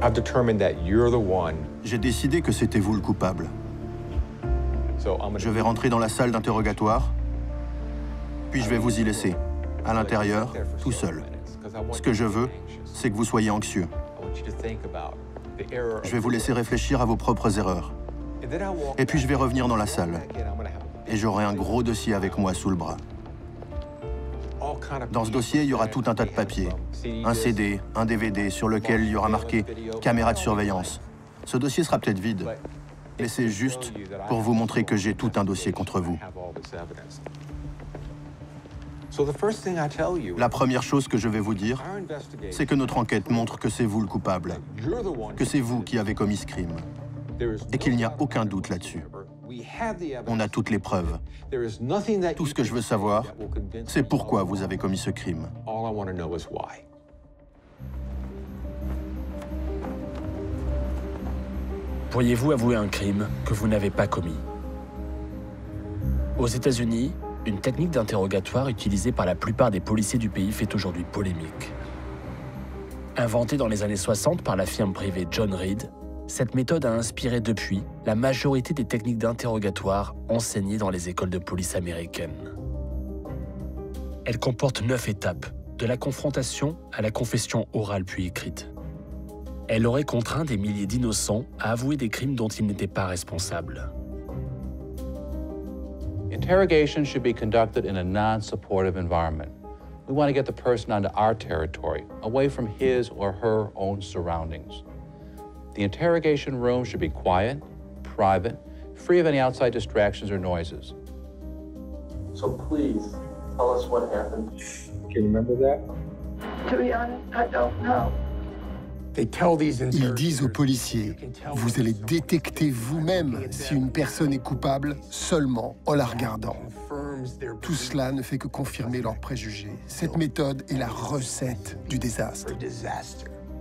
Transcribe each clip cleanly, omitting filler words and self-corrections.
I've determined that you're the one. J'ai décidé que c'était vous le coupable. Je vais rentrer dans la salle d'interrogatoire, puis je vais vous y laisser, à l'intérieur, tout seul. Ce que je veux, c'est que vous soyez anxieux. Je vais vous laisser réfléchir à vos propres erreurs. Et puis je vais revenir dans la salle. Et j'aurai un gros dossier avec moi sous le bras. Dans ce dossier, il y aura tout un tas de papiers. Un CD, un DVD sur lequel il y aura marqué « Caméra de surveillance ». Ce dossier sera peut-être vide, mais c'est juste pour vous montrer que j'ai tout un dossier contre vous. La première chose que je vais vous dire, c'est que notre enquête montre que c'est vous le coupable, que c'est vous qui avez commis ce crime, et qu'il n'y a aucun doute là-dessus. On a toutes les preuves. Tout ce que je veux savoir, c'est pourquoi vous avez commis ce crime. Pourriez-vous avouer un crime que vous n'avez pas commis? Aux États-Unis, une technique d'interrogatoire utilisée par la plupart des policiers du pays fait aujourd'hui polémique. Inventée dans les années 60 par la firme privée John Reed, cette méthode a inspiré depuis la majorité des techniques d'interrogatoire enseignées dans les écoles de police américaines. Elle comporte 9 étapes, de la confrontation à la confession orale puis écrite. Elle aurait contraint des milliers d'innocents à avouer des crimes dont ils n'étaient pas responsables. Interrogation should be conducted in a non-supportive environment. We want to get the person onto our territory, away from his or her own surroundings. The interrogation room should be quiet, private, free of any outside distractions or noises. So please, tell us what happened. Can you remember that? To be honest, I don't know. Ils disent aux policiers, vous allez détecter vous-même si une personne est coupable seulement en la regardant. Tout cela ne fait que confirmer leurs préjugés. Cette méthode est la recette du désastre.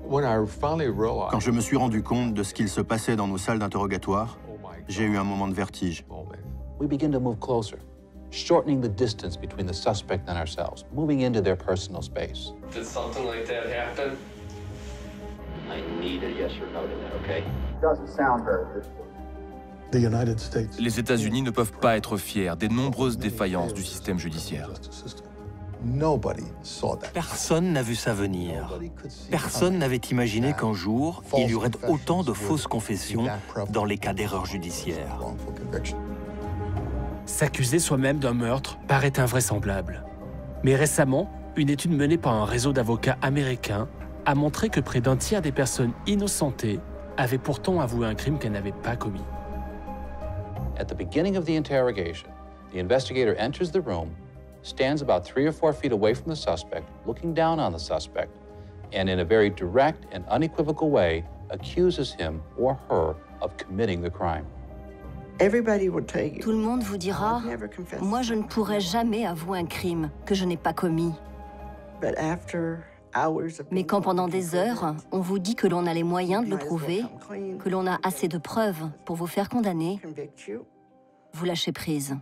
Quand je me suis rendu compte de ce qu'il se passait dans nos salles d'interrogatoire, j'ai eu un moment de vertige. We begin to move closer, shortening the distance between the suspect and ourselves, moving into their personal space. Did something like that happen? I need a yes or no to that, okay? Doesn't sound very good. Les États-Unis ne peuvent pas être fiers des nombreuses défaillances du système judiciaire. Personne n'a vu ça venir. Personne n'avait imaginé qu'un jour, il y aurait autant de fausses confessions dans les cas d'erreurs judiciaires. S'accuser soi-même d'un meurtre paraît invraisemblable. Mais récemment, une étude menée par un réseau d'avocats américains a montré que près d'un tiers des personnes innocentées avaient pourtant avoué un crime qu'elles n'avaient pas commis. At the beginning of the interrogation, the investigator enters the room, stands about 3 or 4 feet away from the suspect, looking down on the suspect, and in a very direct and unequivocal way accuses him or her of committing the crime. Tout le monde vous dira, moi je ne pourrai jamais avouer un crime que je n'ai pas commis. Mais quand pendant des heures, on vous dit que l'on a les moyens de le prouver, que l'on a assez de preuves pour vous faire condamner, vous lâchez prise.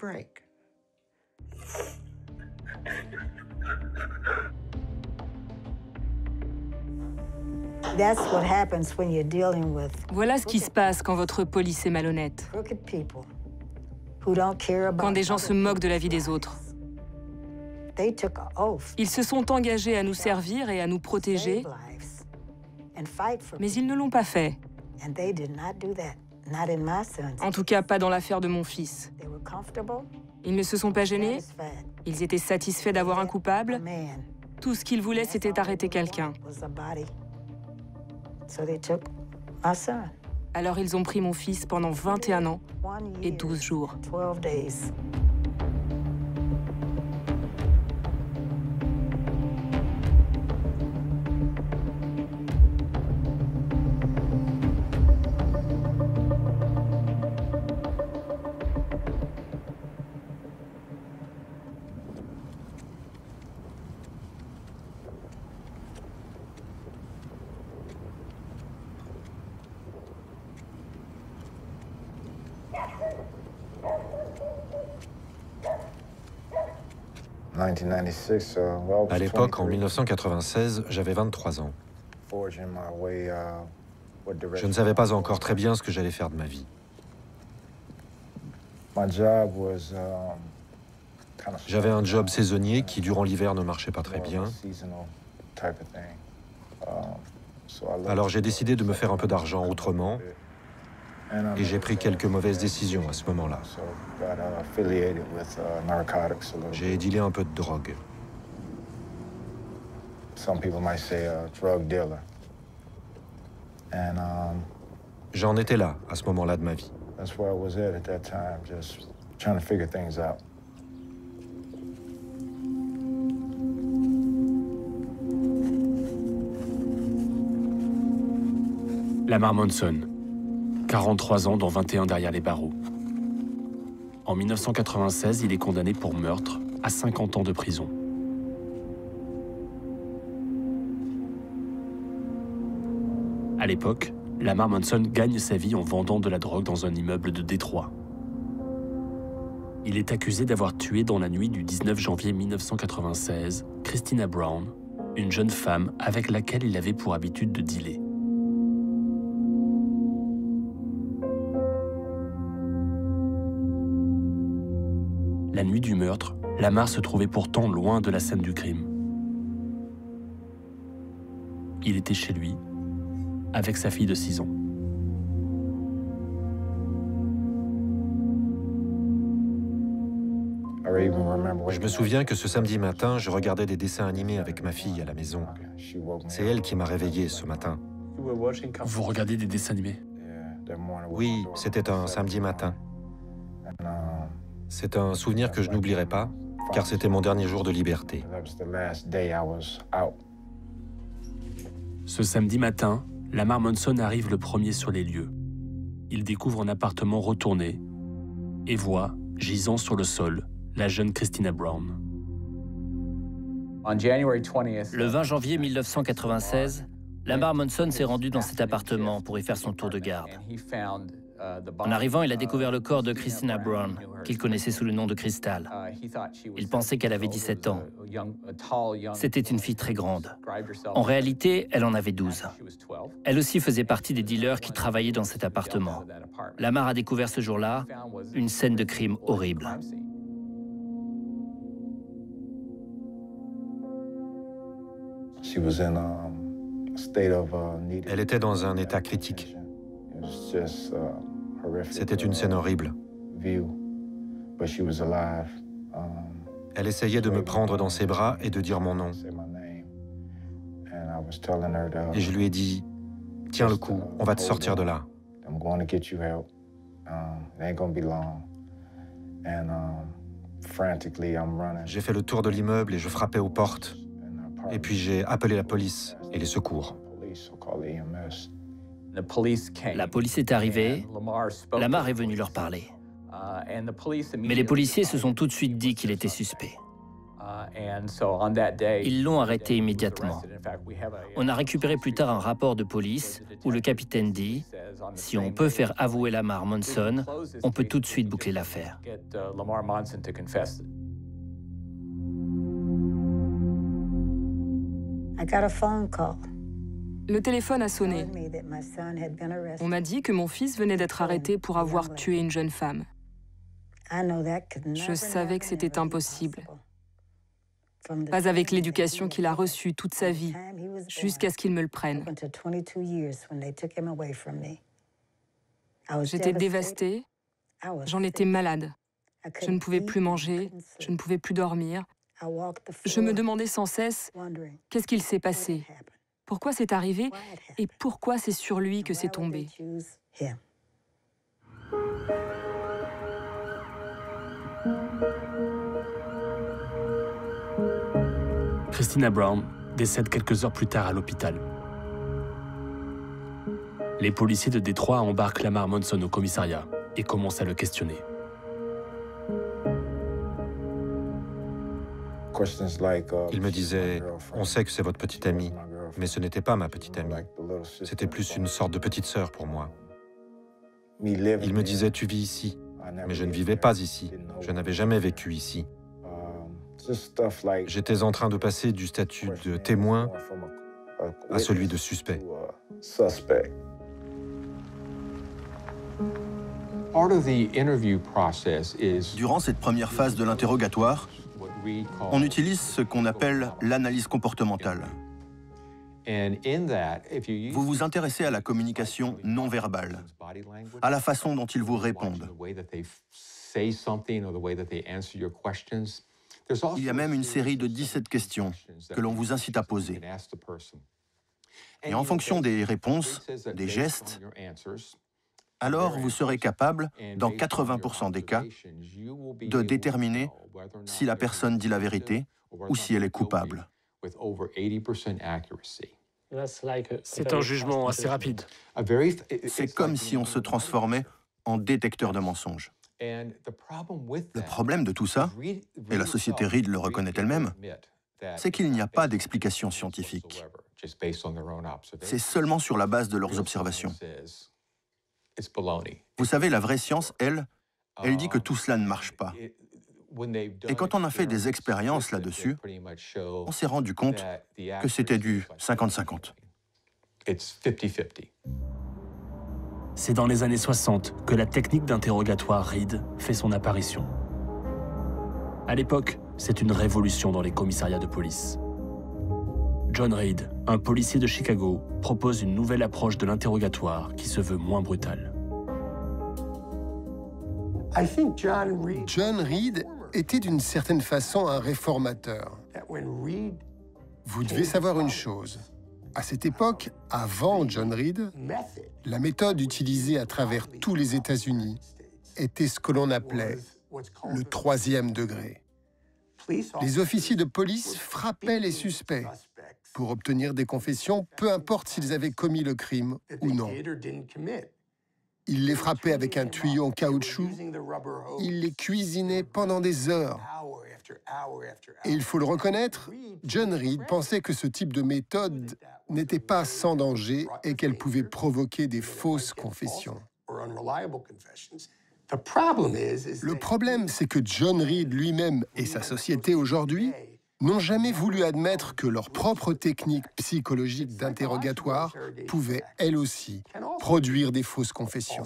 Voilà ce qui se passe quand votre police est malhonnête. Quand des gens se moquent de la vie des autres. Ils se sont engagés à nous servir et à nous protéger, mais ils ne l'ont pas fait. En tout cas, pas dans l'affaire de mon fils. Ils ne se sont pas gênés, ils étaient satisfaits d'avoir un coupable. Tout ce qu'ils voulaient, c'était arrêter quelqu'un. Alors ils ont pris mon fils pendant 21 ans et 12 jours. À l'époque, en 1996, j'avais 23 ans. Je ne savais pas encore très bien ce que j'allais faire de ma vie. J'avais un job saisonnier qui, durant l'hiver, ne marchait pas très bien. Alors j'ai décidé de me faire un peu d'argent autrement et j'ai pris quelques mauvaises décisions à ce moment-là. J'ai dealé un peu de drogue. J'en étais là, à ce moment-là de ma vie. Lamar Monson, 43 ans dont 21 derrière les barreaux. En 1996, il est condamné pour meurtre à 50 ans de prison. À l'époque, Lamar Monson gagne sa vie en vendant de la drogue dans un immeuble de Détroit. Il est accusé d'avoir tué dans la nuit du 19 janvier 1996 Christina Brown, une jeune femme avec laquelle il avait pour habitude de dealer. La nuit du meurtre, Lamar se trouvait pourtant loin de la scène du crime. Il était chez lui, avec sa fille de 6 ans. Je me souviens que ce samedi matin, je regardais des dessins animés avec ma fille à la maison. C'est elle qui m'a réveillé ce matin. Vous regardez des dessins animés? Oui, c'était un samedi matin. C'est un souvenir que je n'oublierai pas, car c'était mon dernier jour de liberté. Ce samedi matin, Lamar Monson arrive le premier sur les lieux. Il découvre un appartement retourné et voit, gisant sur le sol, la jeune Christina Brown. Le 20 janvier 1996, Lamar Monson s'est rendu dans cet appartement pour y faire son tour de garde. En arrivant, il a découvert le corps de Christina Brown, qu'il connaissait sous le nom de Crystal. Il pensait qu'elle avait 17 ans. C'était une fille très grande. En réalité, elle en avait 12. Elle aussi faisait partie des dealers qui travaillaient dans cet appartement. Lamar a découvert ce jour-là une scène de crime horrible. Elle était dans un état critique. C'était une scène horrible. Elle essayait de me prendre dans ses bras et de dire mon nom. Et je lui ai dit, « Tiens le coup, on va te sortir de là. » J'ai fait le tour de l'immeuble et je frappais aux portes. Et puis j'ai appelé la police et les secours. La police est arrivée, Lamar est venu leur parler. Mais les policiers se sont tout de suite dit qu'il était suspect. Ils l'ont arrêté immédiatement. On a récupéré plus tard un rapport de police où le capitaine dit « Si on peut faire avouer Lamar Monson, on peut tout de suite boucler l'affaire. » Le téléphone a sonné. On m'a dit que mon fils venait d'être arrêté pour avoir tué une jeune femme. Je savais que c'était impossible. Pas avec l'éducation qu'il a reçue toute sa vie, jusqu'à ce qu'il me le prenne. J'étais dévastée, j'en étais malade. Je ne pouvais plus manger, je ne pouvais plus dormir. Je me demandais sans cesse, qu'est-ce qu'il s'est passé? Pourquoi c'est arrivé et pourquoi c'est sur lui que c'est tombé? Christina Brown décède quelques heures plus tard à l'hôpital. Les policiers de Détroit embarquent Lamar Monson au commissariat et commencent à le questionner. Il me disait, on sait que c'est votre petite amie, mais ce n'était pas ma petite amie. C'était plus une sorte de petite sœur pour moi. Il me disait, tu vis ici, mais je ne vivais pas ici. Je n'avais jamais vécu ici. J'étais en train de passer du statut de témoin à celui de suspect. Durant cette première phase de l'interrogatoire, on utilise ce qu'on appelle l'analyse comportementale. Vous vous intéressez à la communication non verbale, à la façon dont ils vous répondent. Il y a même une série de 17 questions que l'on vous incite à poser. Et en fonction des réponses, des gestes, alors vous serez capable, dans 80% des cas, de déterminer si la personne dit la vérité ou si elle est coupable. C'est un jugement assez rapide. C'est comme si on se transformait en détecteur de mensonges. Le problème de tout ça, et la société Reed le reconnaît elle-même, c'est qu'il n'y a pas d'explication scientifique. C'est seulement sur la base de leurs observations. Vous savez, la vraie science, elle dit que tout cela ne marche pas. Et quand on a fait des expériences là-dessus, on s'est rendu compte que c'était du 50-50. C'est dans les années 60 que la technique d'interrogatoire Reed fait son apparition. À l'époque, c'est une révolution dans les commissariats de police. John Reed, un policier de Chicago, propose une nouvelle approche de l'interrogatoire qui se veut moins brutale. John Reed était d'une certaine façon un réformateur. Vous devez savoir une chose. À cette époque, avant John Reed, la méthode utilisée à travers tous les États-Unis était ce que l'on appelait le 3e degré. Les officiers de police frappaient les suspects pour obtenir des confessions, peu importe s'ils avaient commis le crime ou non. Ils les frappaient avec un tuyau en caoutchouc, ils les cuisinaient pendant des heures. Et il faut le reconnaître, John Reed pensait que ce type de méthode n'était pas sans danger et qu'elle pouvait provoquer des fausses confessions. Le problème, c'est que John Reed lui-même et sa société aujourd'hui n'ont jamais voulu admettre que leur propre technique psychologique d'interrogatoire pouvait, elle aussi, produire des fausses confessions.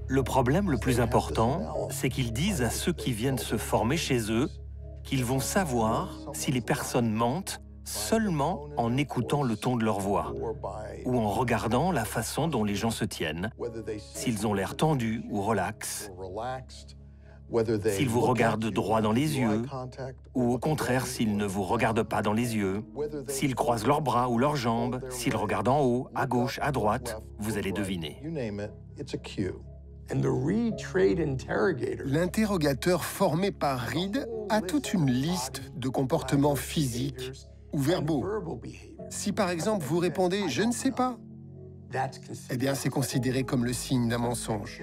Le problème le plus important, c'est qu'ils disent à ceux qui viennent se former chez eux qu'ils vont savoir si les personnes mentent seulement en écoutant le ton de leur voix ou en regardant la façon dont les gens se tiennent, s'ils ont l'air tendus ou relax, s'ils vous regardent droit dans les yeux ou au contraire s'ils ne vous regardent pas dans les yeux, s'ils croisent leurs bras ou leurs jambes, s'ils regardent en haut, à gauche, à droite, vous allez deviner. L'interrogateur formé par Reed a toute une liste de comportements physiques ou verbaux. Si par exemple vous répondez « je ne sais pas », eh bien c'est considéré comme le signe d'un mensonge.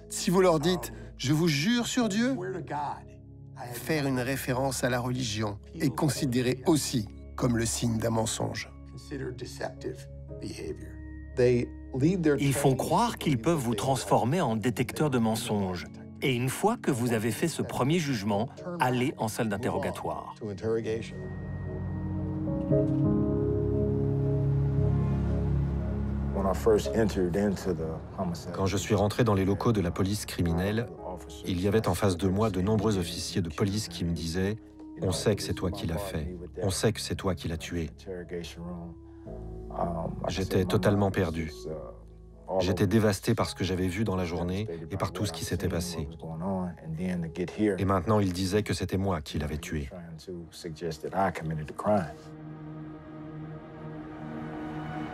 Si vous leur dites « je vous jure sur Dieu », faire une référence à la religion est considéré aussi comme le signe d'un mensonge. Ils font croire qu'ils peuvent vous transformer en détecteur de mensonges. Et une fois que vous avez fait ce premier jugement, allez en salle d'interrogatoire. Quand je suis rentré dans les locaux de la police criminelle, il y avait en face de moi de nombreux officiers de police qui me disaient « On sait que c'est toi qui l'as fait. On sait que c'est toi qui l'as tué. » J'étais totalement perdu. J'étais dévasté par ce que j'avais vu dans la journée et par tout ce qui s'était passé. Et maintenant, ils disaient que c'était moi qui l'avais tué.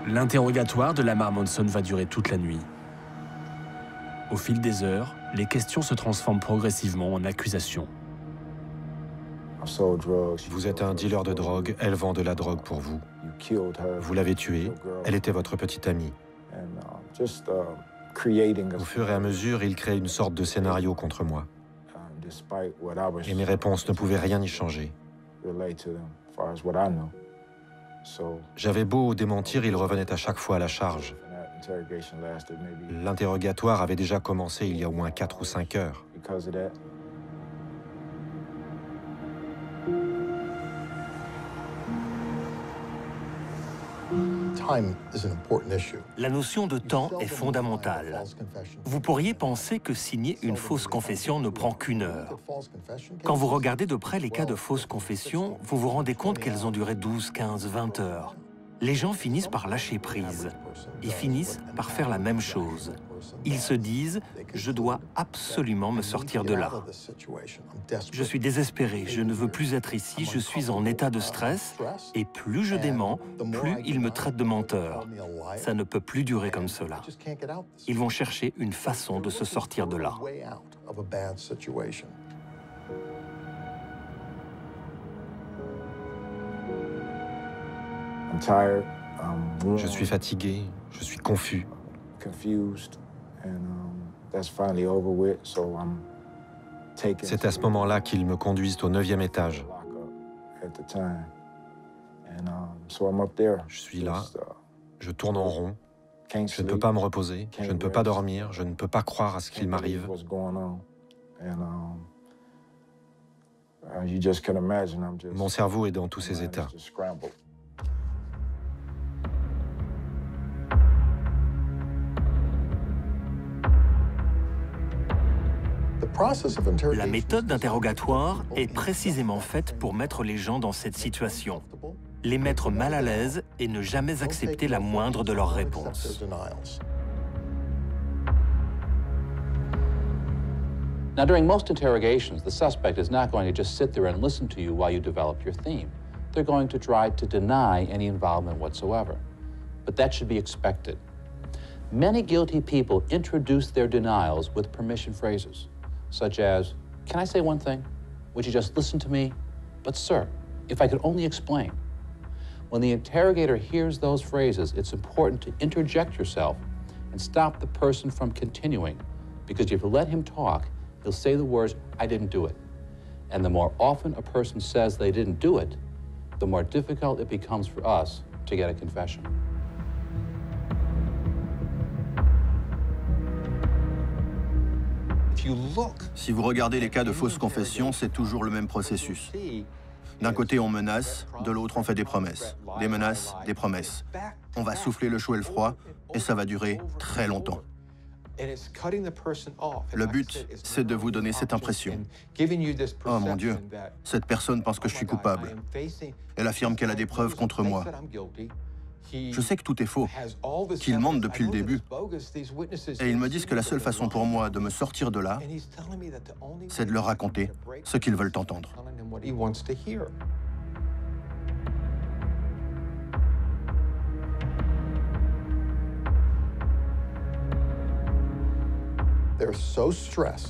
L'interrogatoire de Lamar Monson va durer toute la nuit. Au fil des heures, les questions se transforment progressivement en accusations. Vous êtes un dealer de drogue, elle vend de la drogue pour vous. Vous l'avez tuée, elle était votre petite amie. Au fur et à mesure, il crée une sorte de scénario contre moi. Et mes réponses ne pouvaient rien y changer. J'avais beau démentir, il revenait à chaque fois à la charge. L'interrogatoire avait déjà commencé il y a au moins 4 ou 5 heures. La notion de temps est fondamentale. Vous pourriez penser que signer une fausse confession ne prend qu'une heure. Quand vous regardez de près les cas de fausses confessions, vous vous rendez compte qu'elles ont duré 12, 15, 20 heures. Les gens finissent par lâcher prise. Ils finissent par faire la même chose. Ils se disent « Je dois absolument me sortir de là. Je suis désespéré, je ne veux plus être ici, je suis en état de stress, et plus je dément, plus ils me traitent de menteur. Ça ne peut plus durer comme cela. » Ils vont chercher une façon de se sortir de là. Je suis fatigué, je suis confus. C'est à ce moment-là qu'ils me conduisent au 9e étage. Je suis là, je tourne en rond, je ne peux pas me reposer, je ne peux pas dormir, je ne peux pas croire à ce qu'il m'arrive. Mon cerveau est dans tous ces états. La méthode d'interrogatoire est précisément faite pour mettre les gens dans cette situation, les mettre mal à l'aise et ne jamais accepter la moindre de leurs réponses. Now, during most interrogations, the suspect is not going to just sit there and listen to you while you develop your theme. They're going to try to deny any involvement whatsoever. But that should be expected. Many guilty people introduce their denials with permission phrases, such as, "Can I say one thing? Would you just listen to me? But sir, if I could only explain." When the interrogator hears those phrases, it's important to interject yourself and stop the person from continuing, because if you let him talk, he'll say the words, "I didn't do it." And the more often a person says they didn't do it, the more difficult it becomes for us to get a confession. Si vous regardez les cas de fausses confessions, c'est toujours le même processus. D'un côté, on menace, de l'autre, on fait des promesses. Des menaces, des promesses. On va souffler le chaud et le froid, et ça va durer très longtemps. Le but, c'est de vous donner cette impression. Oh mon Dieu, cette personne pense que je suis coupable. Elle affirme qu'elle a des preuves contre moi. Je sais que tout est faux, qu'ils mentent depuis le début. Et ils me disent que la seule façon pour moi de me sortir de là, c'est de leur raconter ce qu'ils veulent entendre.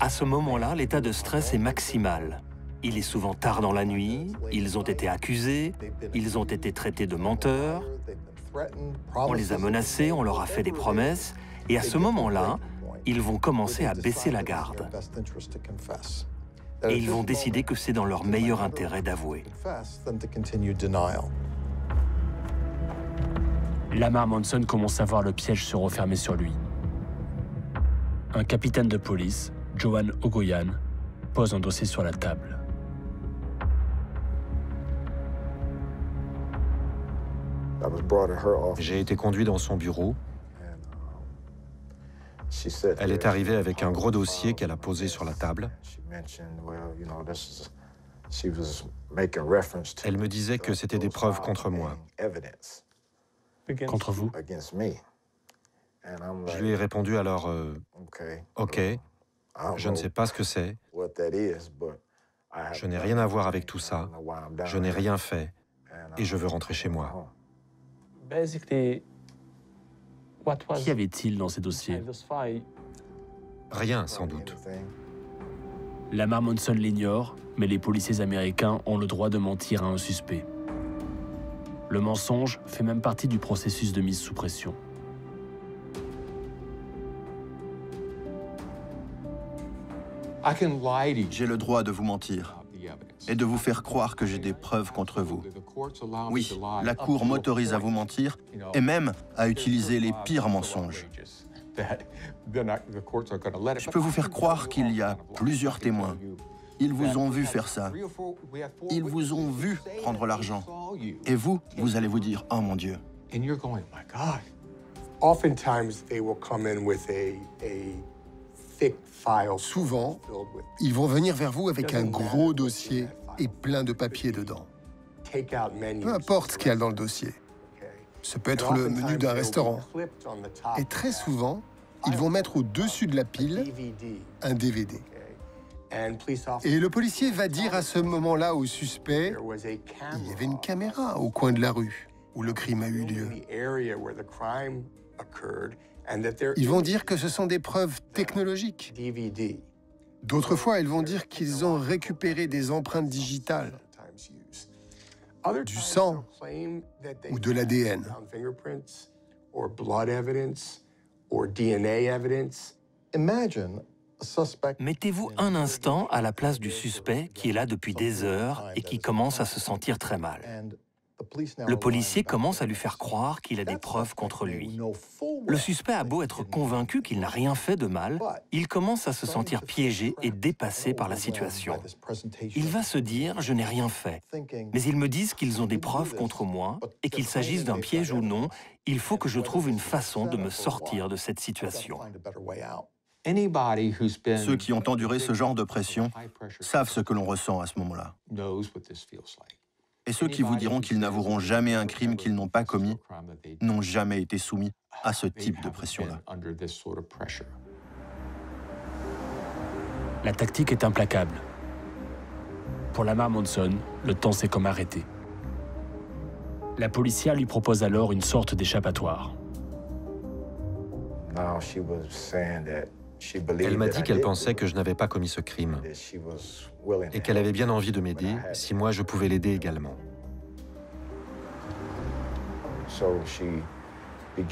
À ce moment-là, l'état de stress est maximal. Il est souvent tard dans la nuit, ils ont été accusés, ils ont été traités de menteurs, on les a menacés, on leur a fait des promesses, et à ce moment-là, ils vont commencer à baisser la garde. Et ils vont décider que c'est dans leur meilleur intérêt d'avouer. Lamar Monson commence à voir le piège se refermer sur lui. Un capitaine de police, Joan Ogoyan, pose un dossier sur la table. J'ai été conduit dans son bureau. Elle est arrivée avec un gros dossier qu'elle a posé sur la table. Elle me disait que c'était des preuves contre moi. Contre vous? Je lui ai répondu alors, OK, je ne sais pas ce que c'est. Je n'ai rien à voir avec tout ça. Je n'ai rien fait et je veux rentrer chez moi. Qu'y avait-il dans ces dossiers? Rien, sans doute. Lamar Monson l'ignore, mais les policiers américains ont le droit de mentir à un suspect. Le mensonge fait même partie du processus de mise sous pression. J'ai le droit de vous mentir et de vous faire croire que j'ai des preuves contre vous. Oui, la Cour m'autorise à vous mentir et même à utiliser les pires mensonges. Je peux vous faire croire qu'il y a plusieurs témoins, Ils vous ont vu faire ça. Ils vous ont vu prendre l'argent. Et vous, vous allez vous dire, oh mon Dieu. Souvent, ils vont venir vers vous avec un gros dossier et plein de papiers dedans. Peu importe ce qu'il y a dans le dossier. Ça peut être le menu d'un restaurant. Et très souvent, ils vont mettre au-dessus de la pile un DVD. Et le policier va dire à ce moment-là au suspect, il y avait une caméra au coin de la rue où le crime a eu lieu. Ils vont dire que ce sont des preuves technologiques. D'autres fois, ils vont dire qu'ils ont récupéré des empreintes digitales, du sang ou de l'ADN. Mettez-vous un instant à la place du suspect qui est là depuis des heures et qui commence à se sentir très mal. Le policier commence à lui faire croire qu'il a des preuves contre lui. Le suspect a beau être convaincu qu'il n'a rien fait de mal, il commence à se sentir piégé et dépassé par la situation. Il va se dire « je n'ai rien fait », mais ils me disent qu'ils ont des preuves contre moi et qu'il s'agisse d'un piège ou non, il faut que je trouve une façon de me sortir de cette situation. Ceux qui ont enduré ce genre de pression savent ce que l'on ressent à ce moment-là. Et ceux qui vous diront qu'ils n'avoueront jamais un crime qu'ils n'ont pas commis n'ont jamais été soumis à ce type de pression-là. La tactique est implacable. Pour Lamar Monson, le temps s'est comme arrêté. La policière lui propose alors une sorte d'échappatoire. Elle m'a dit qu'elle pensait que je n'avais pas commis ce crime et qu'elle avait bien envie de m'aider si moi je pouvais l'aider également.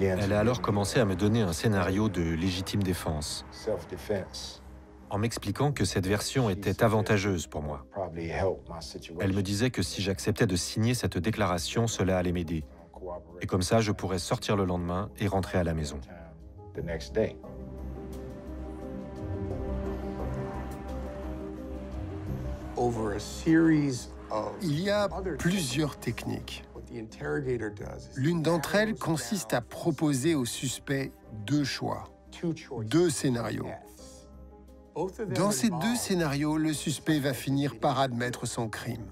Elle a alors commencé à me donner un scénario de légitime défense, en m'expliquant que cette version était avantageuse pour moi. Elle me disait que si j'acceptais de signer cette déclaration, cela allait m'aider. Et comme ça, je pourrais sortir le lendemain et rentrer à la maison. Il y a plusieurs techniques. L'une d'entre elles consiste à proposer au suspect deux choix, deux scénarios. Dans ces deux scénarios, le suspect va finir par admettre son crime.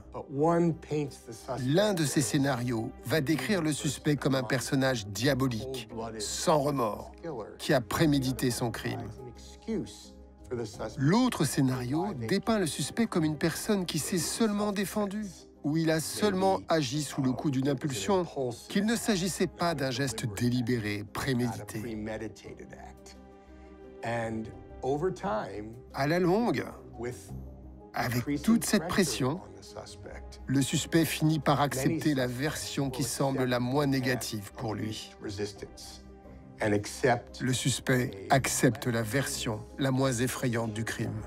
L'un de ces scénarios va décrire le suspect comme un personnage diabolique, sans remords, qui a prémédité son crime. L'autre scénario dépeint le suspect comme une personne qui s'est seulement défendue, où il a seulement agi sous le coup d'une impulsion, qu'il ne s'agissait pas d'un geste délibéré, prémédité. À la longue, avec toute cette pression, le suspect finit par accepter la version qui semble la moins négative pour lui. Le suspect accepte la version la moins effrayante du crime.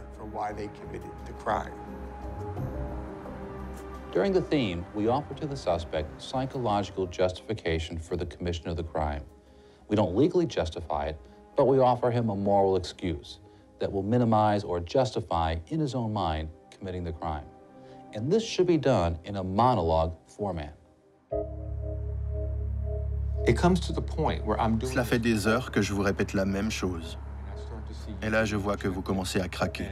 During the theme, we offer to the suspect psychological justification for the commission of the crime. We don't legally justify it, but we offer him a moral excuse that will minimize or justify in his own mind committing the crime. And this should be done in a monologue format. Cela fait des heures que je vous répète la même chose. Et là, je vois que vous commencez à craquer.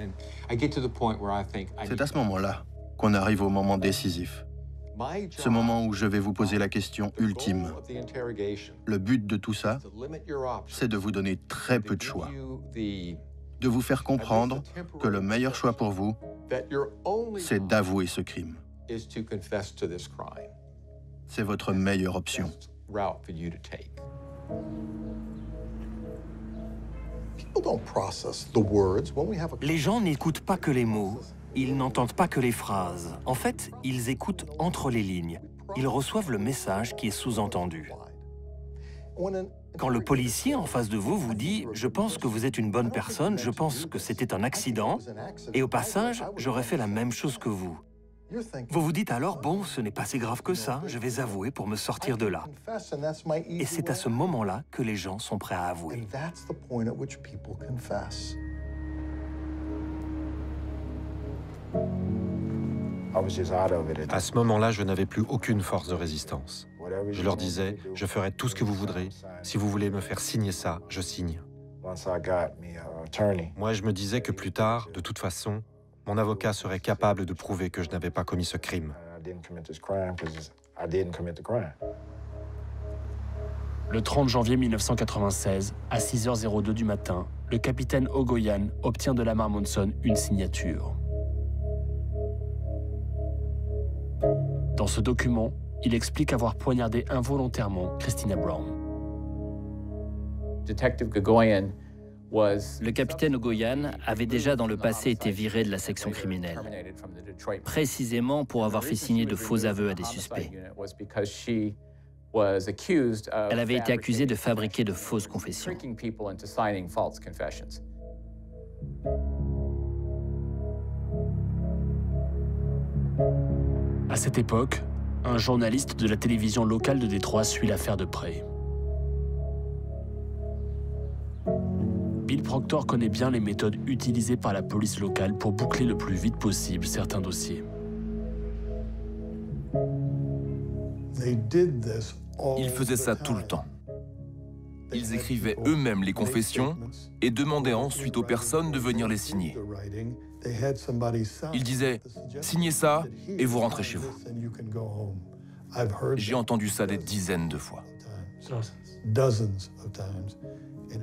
C'est à ce moment-là qu'on arrive au moment décisif. Ce moment où je vais vous poser la question ultime. Le but de tout ça, c'est de vous donner très peu de choix. De vous faire comprendre que le meilleur choix pour vous, c'est d'avouer ce crime. C'est votre meilleure option. Les gens n'écoutent pas que les mots, ils n'entendent pas que les phrases. En fait, ils écoutent entre les lignes. Ils reçoivent le message qui est sous-entendu. Quand le policier en face de vous vous dit « Je pense que vous êtes une bonne personne, je pense que c'était un accident, et au passage, j'aurais fait la même chose que vous ». Vous vous dites alors « Bon, ce n'est pas si grave que ça, je vais avouer pour me sortir de là ». Et c'est à ce moment-là que les gens sont prêts à avouer. À ce moment-là, je n'avais plus aucune force de résistance. Je leur disais, je ferai tout ce que vous voudrez. Si vous voulez me faire signer ça, je signe. Moi, je me disais que plus tard, de toute façon, mon avocat serait capable de prouver que je n'avais pas commis ce crime. Le 30 janvier 1996, à 6h02 du matin, le capitaine Ogoyan obtient de Lamar Monson une signature. Dans ce document, il explique avoir poignardé involontairement Christina Brown. Le capitaine Ogoyan avait déjà dans le passé été viré de la section criminelle, précisément pour avoir fait signer de faux aveux à des suspects. Elle avait été accusée de fabriquer de fausses confessions. À cette époque, un journaliste de la télévision locale de Détroit suit l'affaire de près. Bill Proctor connaît bien les méthodes utilisées par la police locale pour boucler le plus vite possible certains dossiers. Ils faisaient ça tout le temps. Ils écrivaient eux-mêmes les confessions et demandaient ensuite aux personnes de venir les signer. Ils disaient « Signez ça et vous rentrez chez vous ». J'ai entendu ça des dizaines de fois.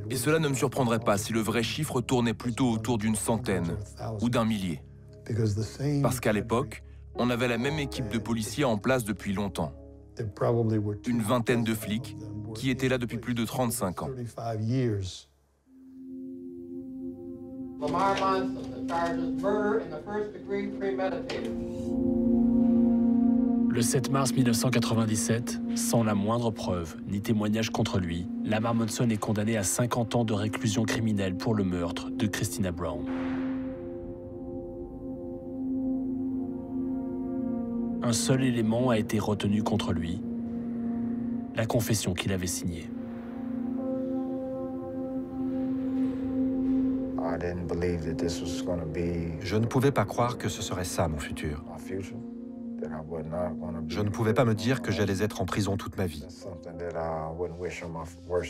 Et cela ne me surprendrait pas si le vrai chiffre tournait plutôt autour d'une centaine ou d'un millier. Parce qu'à l'époque, on avait la même équipe de policiers en place depuis longtemps. Une vingtaine de flics qui étaient là depuis plus de 35 ans. Lamar Monson, the charge is murder in the first degree premeditated. Le 7 mars 1997, sans la moindre preuve ni témoignage contre lui, Lamar Monson est condamné à 50 ans de réclusion criminelle pour le meurtre de Christina Brown. Un seul élément a été retenu contre lui, la confession qu'il avait signée. Je ne pouvais pas croire que ce serait ça, mon futur. Je ne pouvais pas me dire que j'allais être en prison toute ma vie.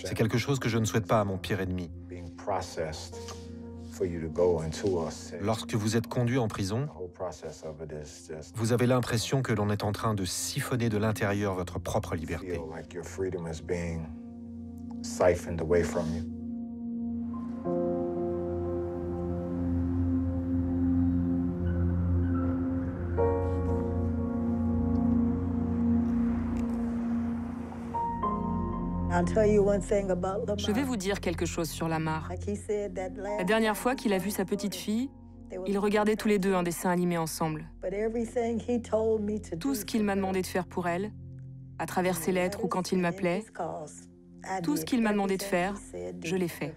C'est quelque chose que je ne souhaite pas à mon pire ennemi. Lorsque vous êtes conduit en prison, vous avez l'impression que l'on est en train de siphonner de l'intérieur votre propre liberté. Je vais vous dire quelque chose sur Lamar. La dernière fois qu'il a vu sa petite fille, ils regardaient tous les deux un dessin animé ensemble. Tout ce qu'il m'a demandé de faire pour elle, à travers ses lettres ou quand il m'appelait, tout ce qu'il m'a demandé de faire, je l'ai fait.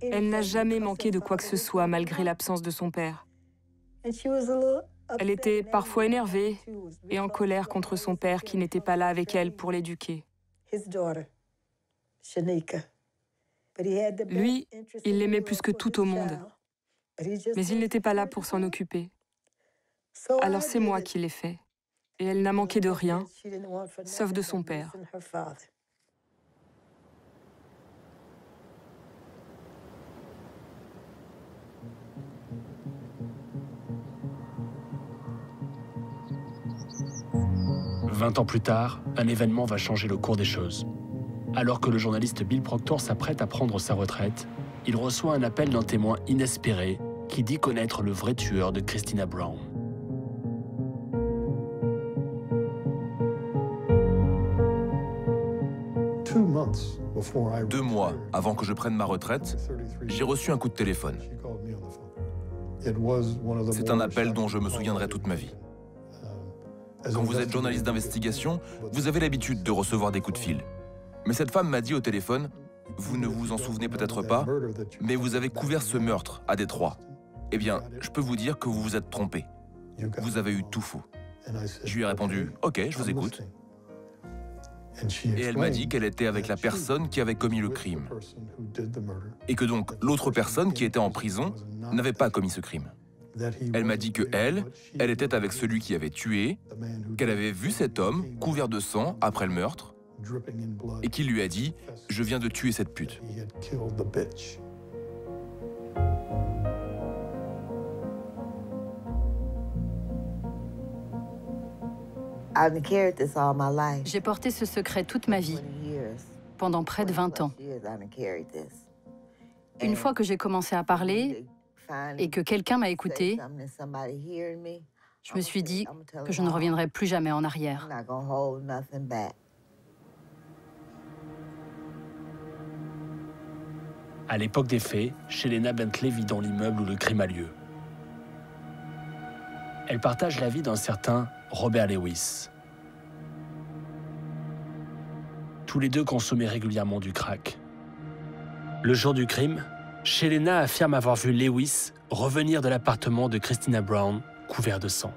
Elle n'a jamais manqué de quoi que ce soit malgré l'absence de son père. Elle était parfois énervée et en colère contre son père qui n'était pas là avec elle pour l'éduquer. Lui, il l'aimait plus que tout au monde, mais il n'était pas là pour s'en occuper. Alors c'est moi qui l'ai fait, et elle n'a manqué de rien, sauf de son père. Vingt ans plus tard, un événement va changer le cours des choses. Alors que le journaliste Bill Proctor s'apprête à prendre sa retraite, il reçoit un appel d'un témoin inespéré qui dit connaître le vrai tueur de Christina Brown. Deux mois avant que je prenne ma retraite, j'ai reçu un coup de téléphone. C'est un appel dont je me souviendrai toute ma vie. Quand vous êtes journaliste d'investigation, vous avez l'habitude de recevoir des coups de fil. Mais cette femme m'a dit au téléphone, « Vous ne vous en souvenez peut-être pas, mais vous avez couvert ce meurtre à Détroit. Eh bien, je peux vous dire que vous vous êtes trompé. Vous avez eu tout faux. » Je lui ai répondu, « Ok, je vous écoute. » Et elle m'a dit qu'elle était avec la personne qui avait commis le crime. Et que donc l'autre personne qui était en prison n'avait pas commis ce crime. Elle m'a dit que elle était avec celui qui avait tué, qu'elle avait vu cet homme couvert de sang après le meurtre, et qu'il lui a dit « Je viens de tuer cette pute ». J'ai porté ce secret toute ma vie, pendant près de 20 ans. Une fois que j'ai commencé à parler et que quelqu'un m'a écouté, je me suis dit que je ne reviendrai plus jamais en arrière. À l'époque des faits, Shelena Bentley vit dans l'immeuble où le crime a lieu. Elle partage la vie d'un certain Robert Lewis. Tous les deux consommaient régulièrement du crack. Le jour du crime, Shelena affirme avoir vu Lewis revenir de l'appartement de Christina Brown couvert de sang.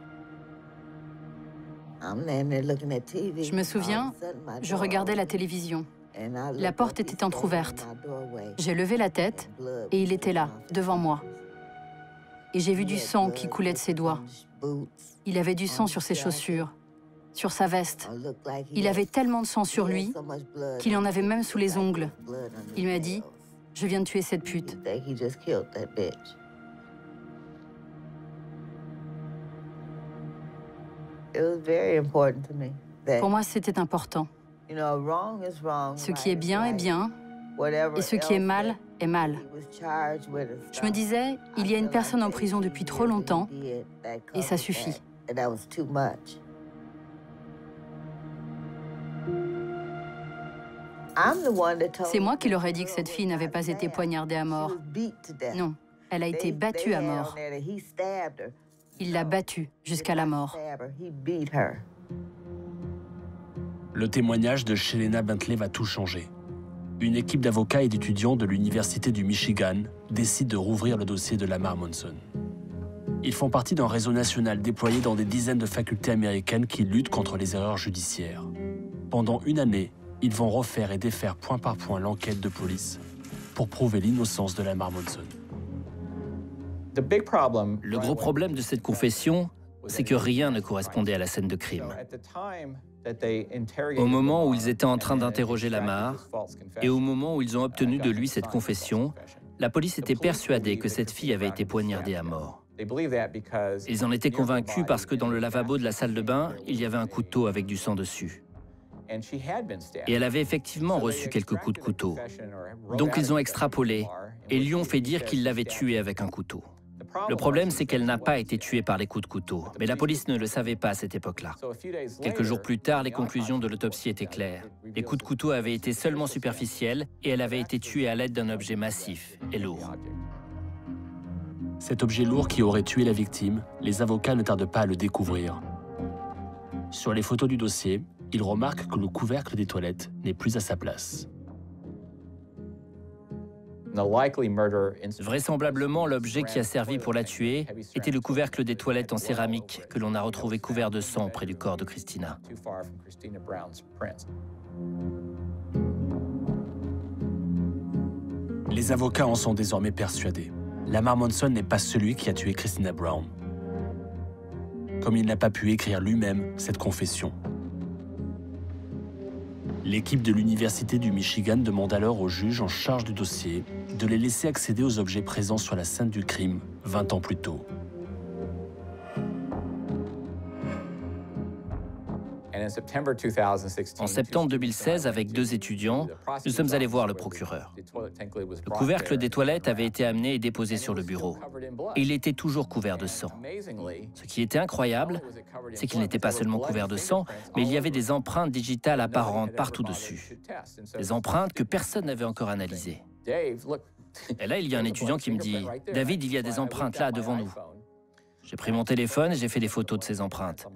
Je me souviens, je regardais la télévision. La porte était entrouverte. J'ai levé la tête et il était là, devant moi. Et j'ai vu du sang qui coulait de ses doigts. Il avait du sang sur ses chaussures, sur sa veste. Il avait tellement de sang sur lui qu'il en avait même sous les ongles. Il m'a dit « Je viens de tuer cette pute ». Pour moi, c'était important. Ce qui est bien est bien, et ce qui est mal est mal. Je me disais, il y a une personne en prison depuis trop longtemps, et ça suffit. C'est moi qui leur ai dit que cette fille n'avait pas été poignardée à mort. Non, elle a été battue à mort. Il l'a battue jusqu'à la mort. Le témoignage de Shelena Bentley va tout changer. Une équipe d'avocats et d'étudiants de l'Université du Michigan décide de rouvrir le dossier de Lamar Monson. Ils font partie d'un réseau national déployé dans des dizaines de facultés américaines qui luttent contre les erreurs judiciaires. Pendant une année, ils vont refaire et défaire point par point l'enquête de police pour prouver l'innocence de Lamar Monson. Le gros problème de cette confession, c'est que rien ne correspondait à la scène de crime. Au moment où ils étaient en train d'interroger Lamar et au moment où ils ont obtenu de lui cette confession, la police était persuadée que cette fille avait été poignardée à mort. Ils en étaient convaincus parce que dans le lavabo de la salle de bain, il y avait un couteau avec du sang dessus. Et elle avait effectivement reçu quelques coups de couteau. Donc ils ont extrapolé et lui ont fait dire qu'il l'avait tuée avec un couteau. Le problème, c'est qu'elle n'a pas été tuée par les coups de couteau, mais la police ne le savait pas à cette époque-là. Quelques jours plus tard, les conclusions de l'autopsie étaient claires. Les coups de couteau avaient été seulement superficiels et elle avait été tuée à l'aide d'un objet massif et lourd. Cet objet lourd qui aurait tué la victime, les avocats ne tardent pas à le découvrir. Sur les photos du dossier, ils remarquent que le couvercle des toilettes n'est plus à sa place. Vraisemblablement, l'objet qui a servi pour la tuer était le couvercle des toilettes en céramique que l'on a retrouvé couvert de sang près du corps de Christina. Les avocats en sont désormais persuadés. Lamar Monson n'est pas celui qui a tué Christina Brown. Comme il n'a pas pu écrire lui-même cette confession. L'équipe de l'Université du Michigan demande alors au juge en charge du dossier de les laisser accéder aux objets présents sur la scène du crime 20 ans plus tôt. En septembre 2016, avec 2 étudiants, nous sommes allés voir le procureur. Le couvercle des toilettes avait été amené et déposé sur le bureau. Et il était toujours couvert de sang. Ce qui était incroyable, c'est qu'il n'était pas seulement couvert de sang, mais il y avait des empreintes digitales apparentes partout dessus. Des empreintes que personne n'avait encore analysées. Et là, il y a un étudiant qui me dit « David, il y a des empreintes là devant nous. » J'ai pris mon téléphone et j'ai fait des photos de ces empreintes.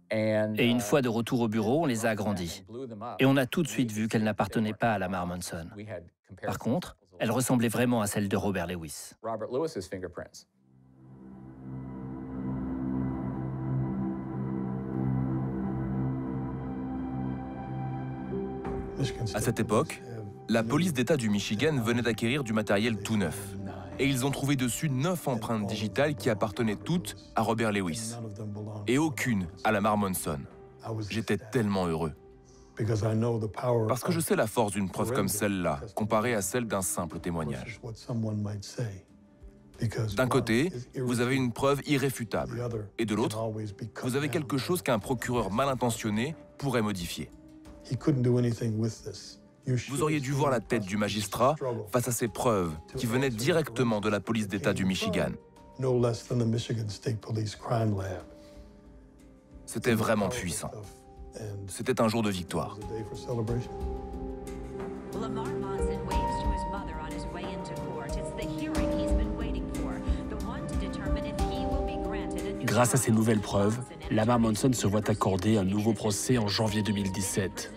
Et une fois de retour au bureau, on les a agrandies. Et on a tout de suite vu qu'elles n'appartenaient pas à Lamar Monson. Par contre, elles ressemblaient vraiment à celles de Robert Lewis. À cette époque, la police d'État du Michigan venait d'acquérir du matériel tout neuf. et ils ont trouvé dessus 9 empreintes digitales qui appartenaient toutes à Robert Lewis, et aucune à Lamar Monson. J'étais tellement heureux. Parce que je sais la force d'une preuve comme celle-là, comparée à celle d'un simple témoignage. D'un côté, vous avez une preuve irréfutable, et de l'autre, vous avez quelque chose qu'un procureur mal intentionné pourrait modifier. Vous auriez dû voir la tête du magistrat face à ces preuves qui venaient directement de la police d'État du Michigan. C'était vraiment puissant. C'était un jour de victoire. Lamar Monson waves to his mother on his way into court. It's the hearing he's been waiting for, the one to determine if he will be granted a new. Grâce à ces nouvelles preuves, Lamar Monson se voit accorder un nouveau procès en janvier 2017.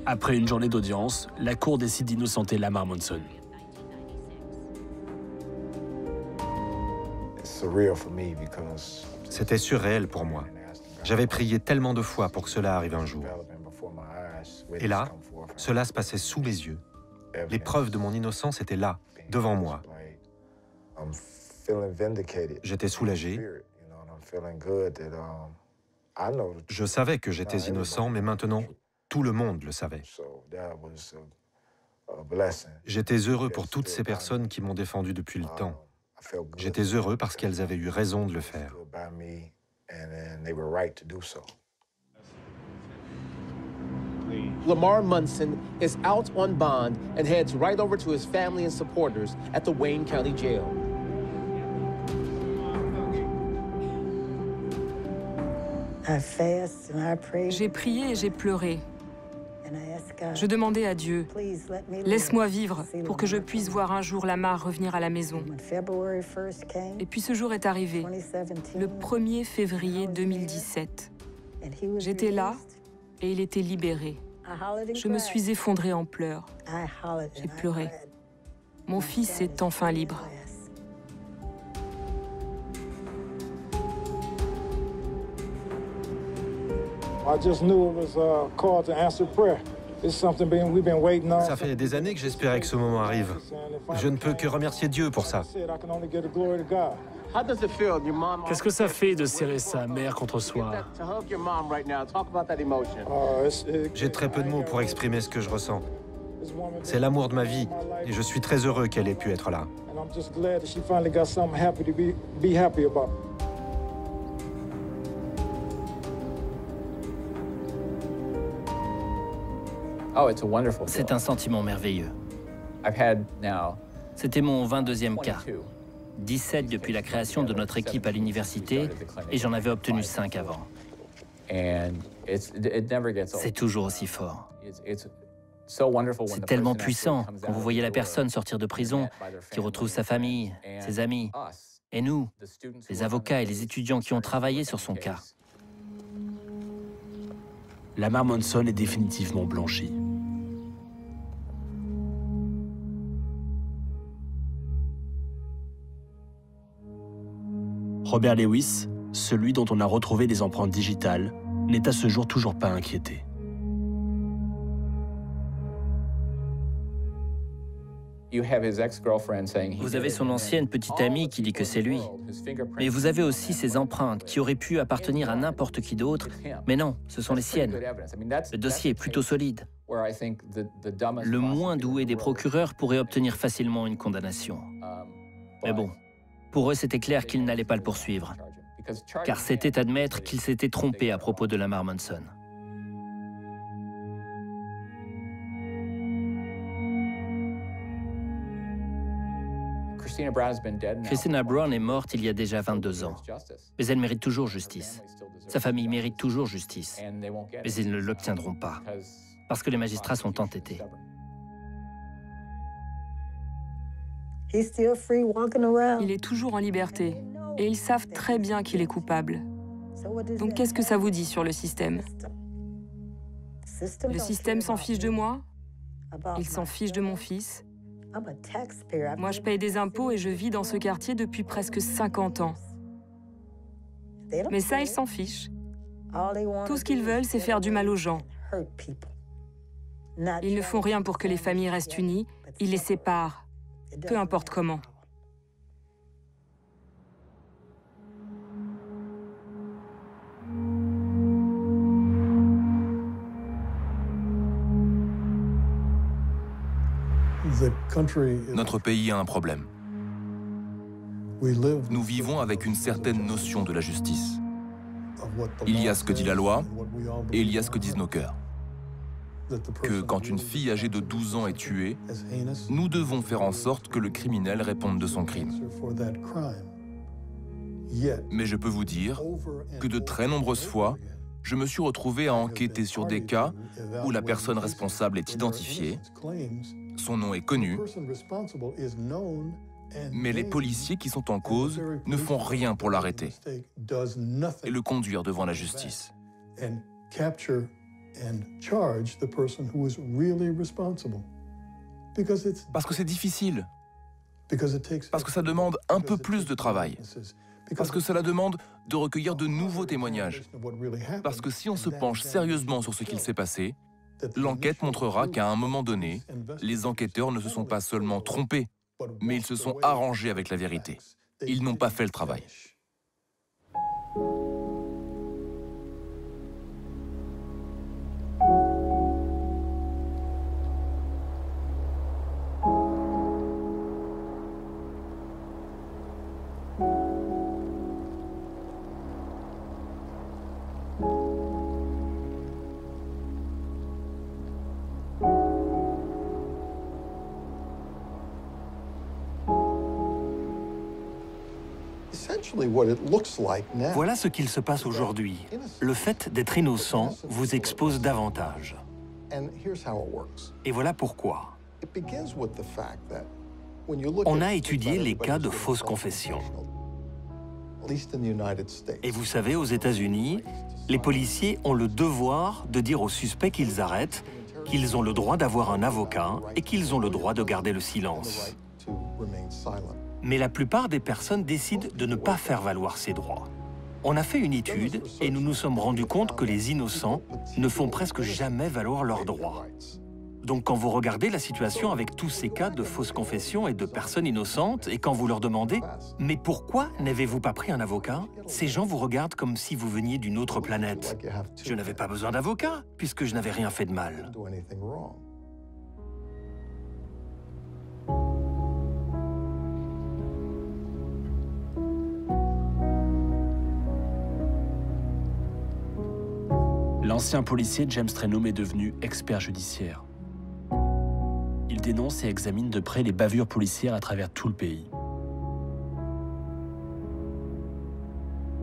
Après une journée d'audience, la cour décide d'innocenter Lamar Monson. C'était surréel pour moi. J'avais prié tellement de fois pour que cela arrive un jour. Et là, cela se passait sous mes yeux. Les preuves de mon innocence étaient là, devant moi. J'étais soulagé. Je savais que j'étais innocent, mais maintenant, tout le monde le savait. J'étais heureux pour toutes ces personnes qui m'ont défendu depuis le temps. J'étais heureux parce qu'elles avaient eu raison de le faire. Lamar Monson is out on bond and heads right over to his family and supporters at the Wayne County Jail. J'ai prié et j'ai pleuré. Je demandais à Dieu, laisse-moi vivre pour que je puisse voir un jour Lamar revenir à la maison. Et puis ce jour est arrivé, le 1er février 2017. J'étais là et il était libéré. Je me suis effondrée en pleurs. J'ai pleuré. Mon fils est enfin libre. Ça fait des années que j'espérais que ce moment arrive. Je ne peux que remercier Dieu pour ça. Qu'est-ce que ça fait de serrer sa mère contre soi? J'ai très peu de mots pour exprimer ce que je ressens. C'est l'amour de ma vie et je suis très heureux qu'elle ait pu être là. C'est un sentiment merveilleux. C'était mon 22e cas. 17 depuis la création de notre équipe à l'université, et j'en avais obtenu 5 avant. C'est toujours aussi fort. C'est tellement puissant quand vous voyez la personne sortir de prison, qui retrouve sa famille, ses amis, et nous, les avocats et les étudiants qui ont travaillé sur son cas. Lamar Monson est définitivement blanchi. Robert Lewis, celui dont on a retrouvé des empreintes digitales, n'est à ce jour toujours pas inquiété. Vous avez son ancienne petite amie qui dit que c'est lui. Mais vous avez aussi ses empreintes qui auraient pu appartenir à n'importe qui d'autre. Mais non, ce sont les siennes. Le dossier est plutôt solide. Le moins doué des procureurs pourrait obtenir facilement une condamnation. Mais bon, pour eux, c'était clair qu'ils n'allaient pas le poursuivre. Car c'était admettre qu'ils s'étaient trompés à propos de Lamar Monson. Christina Brown est morte il y a déjà 22 ans. Mais elle mérite toujours justice. Sa famille mérite toujours justice. Mais ils ne l'obtiendront pas. Parce que les magistrats sont entêtés. Il est toujours en liberté. Et ils savent très bien qu'il est coupable. Donc qu'est-ce que ça vous dit sur le système? Le système s'en fiche de moi? Il s'en fiche de mon fils? Moi, je paye des impôts et je vis dans ce quartier depuis presque 50 ans. Mais ça, ils s'en fichent. Tout ce qu'ils veulent, c'est faire du mal aux gens. Ils ne font rien pour que les familles restent unies, ils les séparent, peu importe comment. Notre pays a un problème. Nous vivons avec une certaine notion de la justice. Il y a ce que dit la loi et il y a ce que disent nos cœurs. Que quand une fille âgée de 12 ans est tuée, nous devons faire en sorte que le criminel réponde de son crime. Mais je peux vous dire que de très nombreuses fois, je me suis retrouvé à enquêter sur des cas où la personne responsable est identifiée, son nom est connu, mais les policiers qui sont en cause ne font rien pour l'arrêter et le conduire devant la justice. Parce que c'est difficile, parce que ça demande un peu plus de travail, parce que cela demande de recueillir de nouveaux témoignages, parce que si on se penche sérieusement sur ce qu'il s'est passé, l'enquête montrera qu'à un moment donné, les enquêteurs ne se sont pas seulement trompés, mais ils se sont arrangés avec la vérité. Ils n'ont pas fait le travail. Voilà ce qu'il se passe aujourd'hui. Le fait d'être innocent vous expose davantage. Et voilà pourquoi. On a étudié les cas de fausses confessions. Et vous savez, aux États-Unis, les policiers ont le devoir de dire aux suspects qu'ils arrêtent, qu'ils ont le droit d'avoir un avocat et qu'ils ont le droit de garder le silence. Mais la plupart des personnes décident de ne pas faire valoir ces droits. On a fait une étude et nous nous sommes rendus compte que les innocents ne font presque jamais valoir leurs droits. Donc quand vous regardez la situation avec tous ces cas de fausses confessions et de personnes innocentes, et quand vous leur demandez « Mais pourquoi n'avez-vous pas pris un avocat ?» Ces gens vous regardent comme si vous veniez d'une autre planète. Je n'avais pas besoin d'avocat, puisque je n'avais rien fait de mal. L'ancien policier James Trenholm est devenu expert judiciaire. Il dénonce et examine de près les bavures policières à travers tout le pays.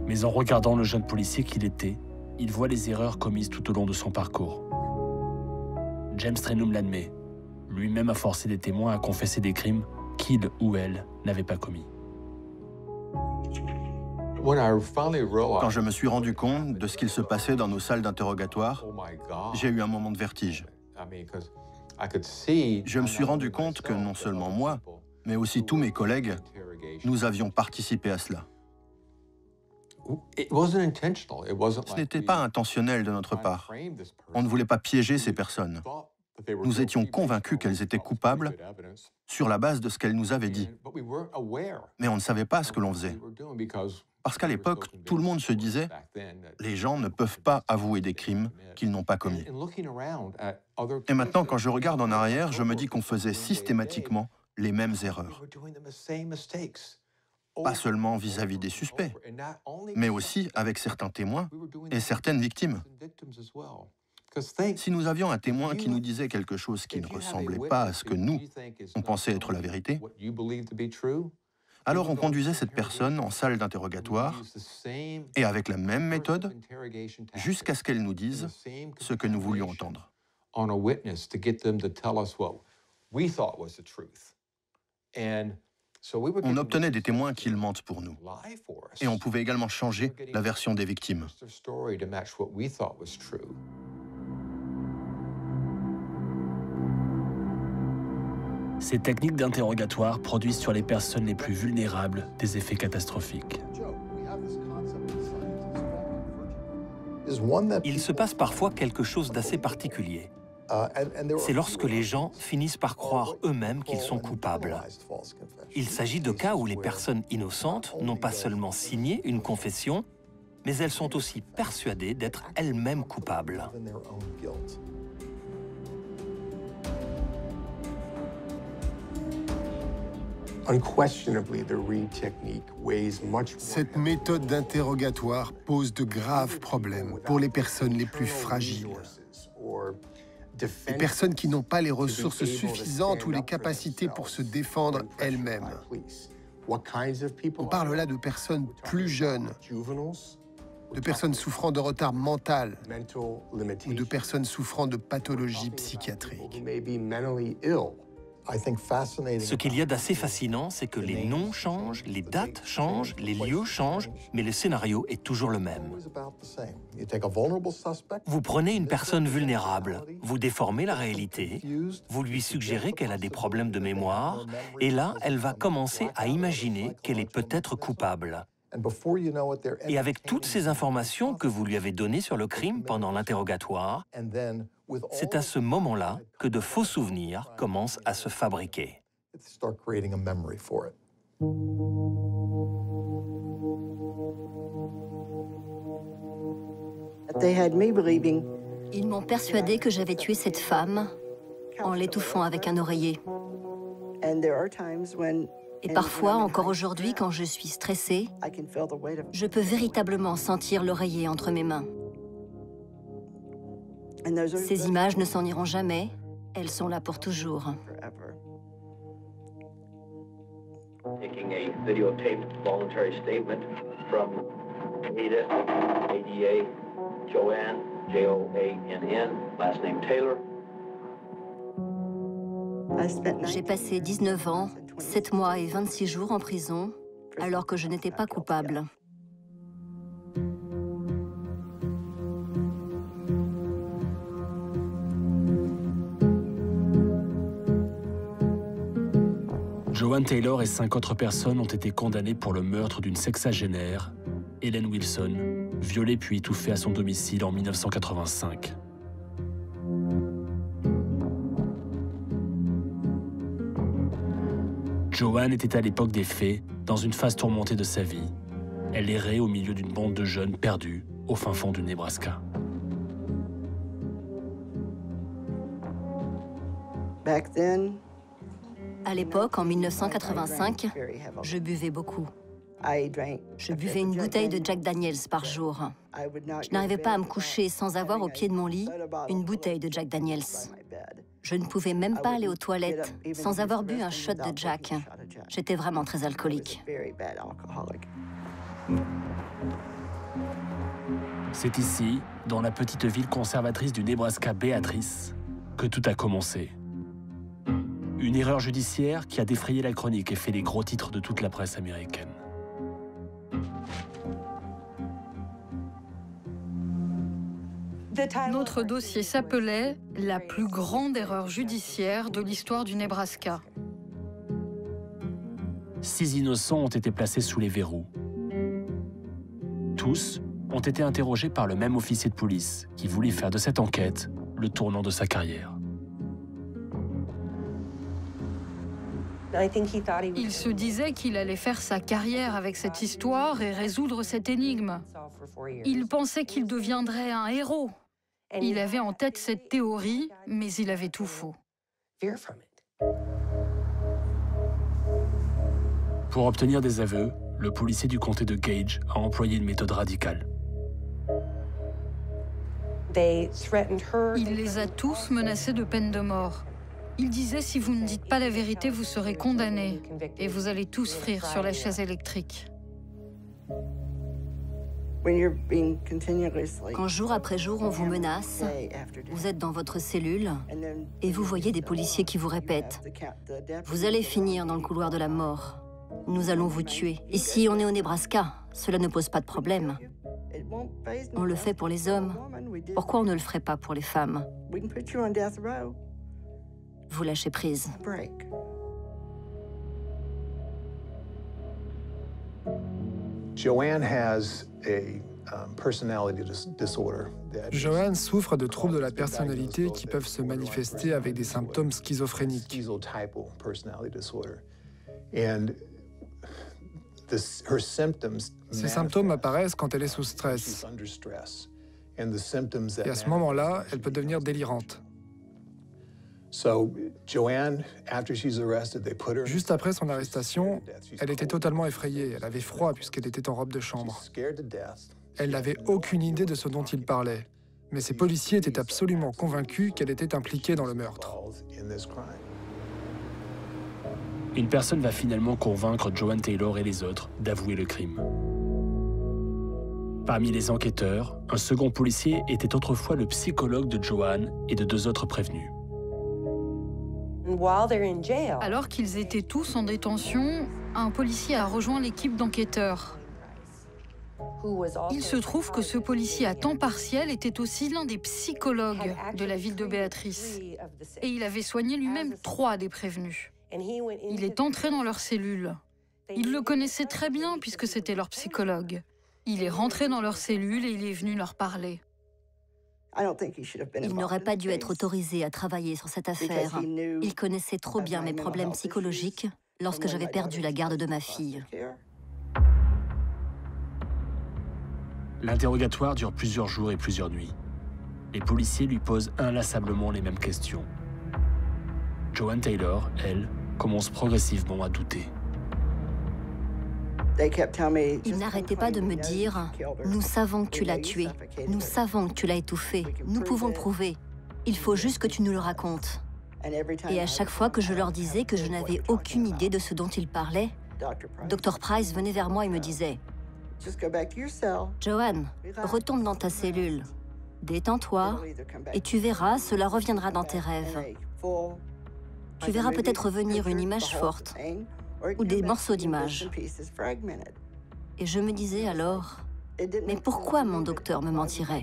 Mais en regardant le jeune policier qu'il était, il voit les erreurs commises tout au long de son parcours. James Trenholm l'admet. Lui-même a forcé des témoins à confesser des crimes qu'il ou elle n'avait pas commis. Quand je me suis rendu compte de ce qu'il se passait dans nos salles d'interrogatoire, j'ai eu un moment de vertige. Je me suis rendu compte que non seulement moi, mais aussi tous mes collègues, nous avions participé à cela. Ce n'était pas intentionnel de notre part. On ne voulait pas piéger ces personnes. Nous étions convaincus qu'elles étaient coupables sur la base de ce qu'elles nous avaient dit. Mais on ne savait pas ce que l'on faisait. Parce qu'à l'époque, tout le monde se disait « les gens ne peuvent pas avouer des crimes qu'ils n'ont pas commis ». Et maintenant, quand je regarde en arrière, je me dis qu'on faisait systématiquement les mêmes erreurs. Pas seulement vis-à-vis des suspects, mais aussi avec certains témoins et certaines victimes. Si nous avions un témoin qui nous disait quelque chose qui ne ressemblait pas à ce que nous, on pensait être la vérité, alors on conduisait cette personne en salle d'interrogatoire et avec la même méthode jusqu'à ce qu'elle nous dise ce que nous voulions entendre. On obtenait des témoins qui mentent pour nous. Et on pouvait également changer la version des victimes. Ces techniques d'interrogatoire produisent sur les personnes les plus vulnérables des effets catastrophiques. Il se passe parfois quelque chose d'assez particulier. C'est lorsque les gens finissent par croire eux-mêmes qu'ils sont coupables. Il s'agit de cas où les personnes innocentes n'ont pas seulement signé une confession, mais elles sont aussi persuadées d'être elles-mêmes coupables. Cette méthode d'interrogatoire pose de graves problèmes pour les personnes les plus fragiles. Les personnes qui n'ont pas les ressources suffisantes ou les capacités pour se défendre elles-mêmes. On parle là de personnes plus jeunes, de personnes souffrant de retard mental ou de personnes souffrant de pathologies psychiatriques. Ce qu'il y a d'assez fascinant, c'est que les noms changent, les dates changent, les lieux changent, mais le scénario est toujours le même. Vous prenez une personne vulnérable, vous déformez la réalité, vous lui suggérez qu'elle a des problèmes de mémoire, et là, elle va commencer à imaginer qu'elle est peut-être coupable. Et avec toutes ces informations que vous lui avez données sur le crime pendant l'interrogatoire, c'est à ce moment-là que de faux souvenirs commencent à se fabriquer. Ils m'ont persuadé que j'avais tué cette femme en l'étouffant avec un oreiller. Et parfois, encore aujourd'hui, quand je suis stressée, je peux véritablement sentir l'oreiller entre mes mains. Ces images ne s'en iront jamais, elles sont là pour toujours. Taking a videotaped voluntary statement from Ada, ADA, Joanne, J-O-A-N-N, last name Taylor. J'ai passé 19 ans, 7 mois et 26 jours en prison, alors que je n'étais pas coupable. Joanne Taylor et 5 autres personnes ont été condamnées pour le meurtre d'une sexagénaire, Helen Wilson, violée puis étouffée à son domicile en 1985. Joanne était à l'époque des faits dans une phase tourmentée de sa vie. Elle errait au milieu d'une bande de jeunes perdus au fin fond du Nebraska. À l'époque, en 1985, je buvais beaucoup. Je buvais une bouteille de Jack Daniels par jour. Je n'arrivais pas à me coucher sans avoir au pied de mon lit une bouteille de Jack Daniels. Je ne pouvais même pas aller aux toilettes sans avoir bu un shot de Jack. J'étais vraiment très alcoolique. C'est ici, dans la petite ville conservatrice du Nebraska, Béatrice, que tout a commencé. Une erreur judiciaire qui a défrayé la chronique et fait les gros titres de toute la presse américaine. Notre dossier s'appelait « La plus grande erreur judiciaire de l'histoire du Nebraska ». 6 innocents ont été placés sous les verrous. Tous ont été interrogés par le même officier de police qui voulait faire de cette enquête le tournant de sa carrière. Il se disait qu'il allait faire sa carrière avec cette histoire et résoudre cette énigme. Il pensait qu'il deviendrait un héros. Il avait en tête cette théorie, mais il avait tout faux. Pour obtenir des aveux, le policier du comté de Gage a employé une méthode radicale. Il les a tous menacés de peine de mort. Il disait, si vous ne dites pas la vérité, vous serez condamnés et vous allez tous frire sur la chaise électrique. Quand jour après jour on vous menace, vous êtes dans votre cellule et vous voyez des policiers qui vous répètent « Vous allez finir dans le couloir de la mort. Nous allons vous tuer. Ici, on est au Nebraska. Cela ne pose pas de problème. On le fait pour les hommes. Pourquoi on ne le ferait pas pour les femmes ? Vous lâchez prise. Joanne has a Joanne souffre de troubles de la personnalité qui peuvent se manifester avec des symptômes schizophréniques. Ces symptômes apparaissent quand elle est sous stress. Et à ce moment-là, elle peut devenir délirante. Juste après son arrestation, elle était totalement effrayée. Elle avait froid puisqu'elle était en robe de chambre. Elle n'avait aucune idée de ce dont il parlait. Mais ces policiers étaient absolument convaincus qu'elle était impliquée dans le meurtre. Une personne va finalement convaincre Joanne Taylor et les autres d'avouer le crime. Parmi les enquêteurs, un second policier était autrefois le psychologue de Joanne et de 2 autres prévenus. Alors qu'ils étaient tous en détention, un policier a rejoint l'équipe d'enquêteurs. Il se trouve que ce policier à temps partiel était aussi l'un des psychologues de la ville de Béatrice. Et il avait soigné lui-même 3 des prévenus. Il est entré dans leur cellule. Il le connaissait très bien puisque c'était leur psychologue. Il est rentré dans leur cellule et il est venu leur parler. Il n'aurait pas dû être autorisé à travailler sur cette affaire. Il connaissait trop bien mes problèmes psychologiques lorsque j'avais perdu la garde de ma fille. L'interrogatoire dure plusieurs jours et plusieurs nuits. Les policiers lui posent inlassablement les mêmes questions. Joanne Taylor, elle, commence progressivement à douter. Ils n'arrêtaient pas de me dire « Nous savons que tu l'as tué. Nous savons que tu l'as étouffé. Nous pouvons le prouver. Il faut juste que tu nous le racontes. » Et à chaque fois que je leur disais que je n'avais aucune idée de ce dont ils parlaient, Dr. Price venait vers moi et me disait « Joanne, retourne dans ta cellule. Détends-toi et tu verras, cela reviendra dans tes rêves. Tu verras peut-être revenir une image forte ou des morceaux d'images. » Et je me disais alors, mais pourquoi mon docteur me mentirait?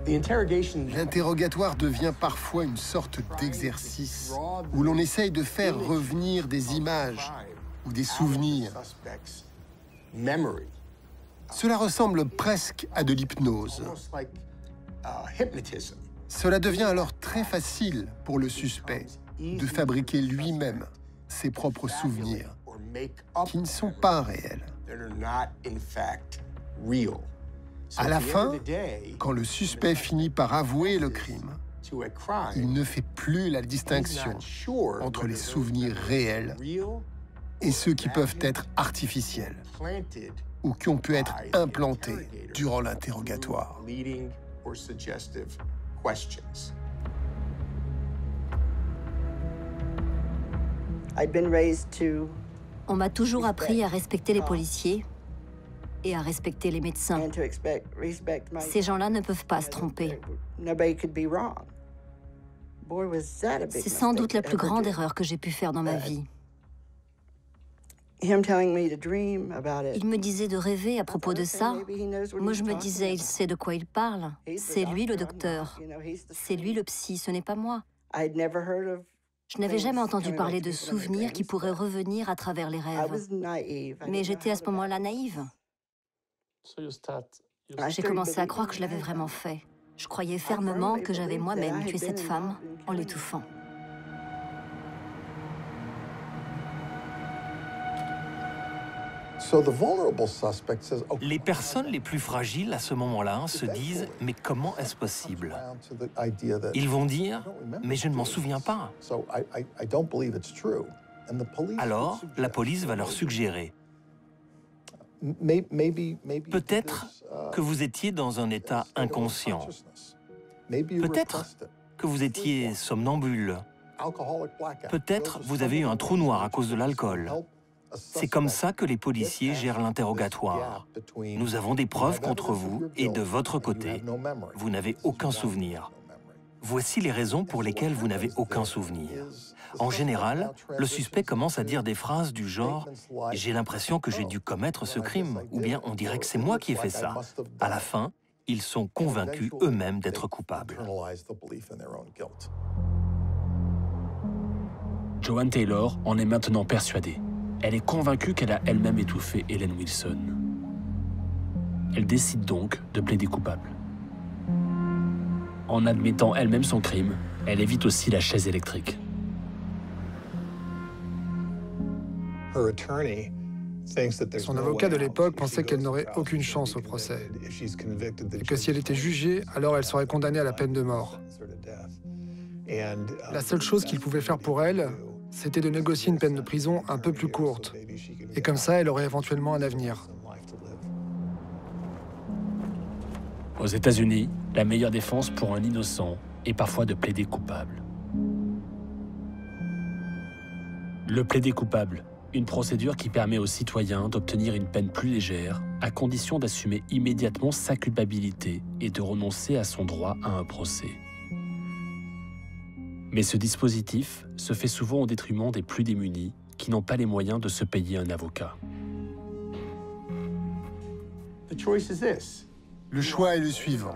L'interrogatoire devient parfois une sorte d'exercice où l'on essaye de faire revenir des images ou des souvenirs. Cela ressemble presque à de l'hypnose. Cela devient alors très facile pour le suspect de fabriquer lui-même ses propres souvenirs, qui ne sont pas réels. À la fin, quand le suspect finit par avouer le crime, il ne fait plus la distinction entre les souvenirs réels et ceux qui peuvent être artificiels ou qui ont pu être implantés durant l'interrogatoire. On m'a toujours appris à respecter les policiers et à respecter les médecins. Ces gens-là ne peuvent pas se tromper. C'est sans doute la plus grande erreur que j'ai pu faire dans ma vie. Il me disait de rêver à propos de ça. Moi, je me disais, il sait de quoi il parle. C'est lui le docteur. C'est lui le psy, ce n'est pas moi. Je n'avais jamais entendu parler de souvenirs qui pourraient revenir à travers les rêves. Mais j'étais à ce moment-là naïve. J'ai commencé à croire que je l'avais vraiment fait. Je croyais fermement que j'avais moi-même tué cette femme en l'étouffant. Les personnes les plus fragiles à ce moment-là se disent « mais comment est-ce possible ?» Ils vont dire « mais je ne m'en souviens pas ». Alors, la police va leur suggérer « peut-être que vous étiez dans un état inconscient. Peut-être que vous étiez somnambule. Peut-être vous avez eu un trou noir à cause de l'alcool. » C'est comme ça que les policiers gèrent l'interrogatoire. Nous avons des preuves contre vous et de votre côté, vous n'avez aucun souvenir. Voici les raisons pour lesquelles vous n'avez aucun souvenir. En général, le suspect commence à dire des phrases du genre « j'ai l'impression que j'ai dû commettre ce crime » ou bien « on dirait que c'est moi qui ai fait ça ». À la fin, ils sont convaincus eux-mêmes d'être coupables. Joanne Taylor en est maintenant persuadée. Elle est convaincue qu'elle a elle-même étouffé Helen Wilson. Elle décide donc de plaider coupable. En admettant elle-même son crime, elle évite aussi la chaise électrique. Son avocat de l'époque pensait qu'elle n'aurait aucune chance au procès, et que si elle était jugée, alors elle serait condamnée à la peine de mort. La seule chose qu'il pouvait faire pour elle, c'était de négocier une peine de prison un peu plus courte, et comme ça, elle aurait éventuellement un avenir. Aux États-Unis, la meilleure défense pour un innocent est parfois de plaider coupable. Le plaider coupable, une procédure qui permet aux citoyens d'obtenir une peine plus légère, à condition d'assumer immédiatement sa culpabilité et de renoncer à son droit à un procès. Mais ce dispositif se fait souvent au détriment des plus démunis qui n'ont pas les moyens de se payer un avocat. Le choix est le suivant.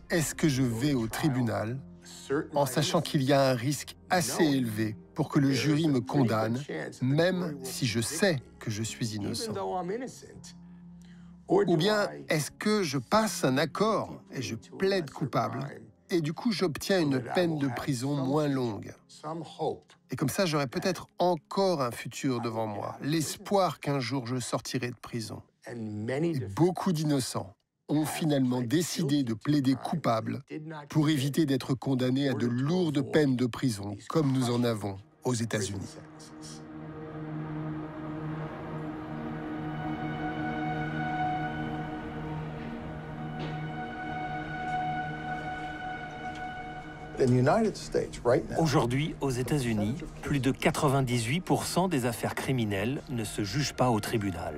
Est-ce que je vais au tribunal en sachant qu'il y a un risque assez élevé pour que le jury me condamne, même si je sais que je suis innocent? Ou bien est-ce que je passe un accord et je plaide coupable et du coup j'obtiens une peine de prison moins longue? Et comme ça, j'aurai peut-être encore un futur devant moi, l'espoir qu'un jour je sortirai de prison. Et beaucoup d'innocents ont finalement décidé de plaider coupable pour éviter d'être condamnés à de lourdes peines de prison, comme nous en avons aux États-Unis. Aujourd'hui, aux États-Unis, plus de 98% des affaires criminelles ne se jugent pas au tribunal.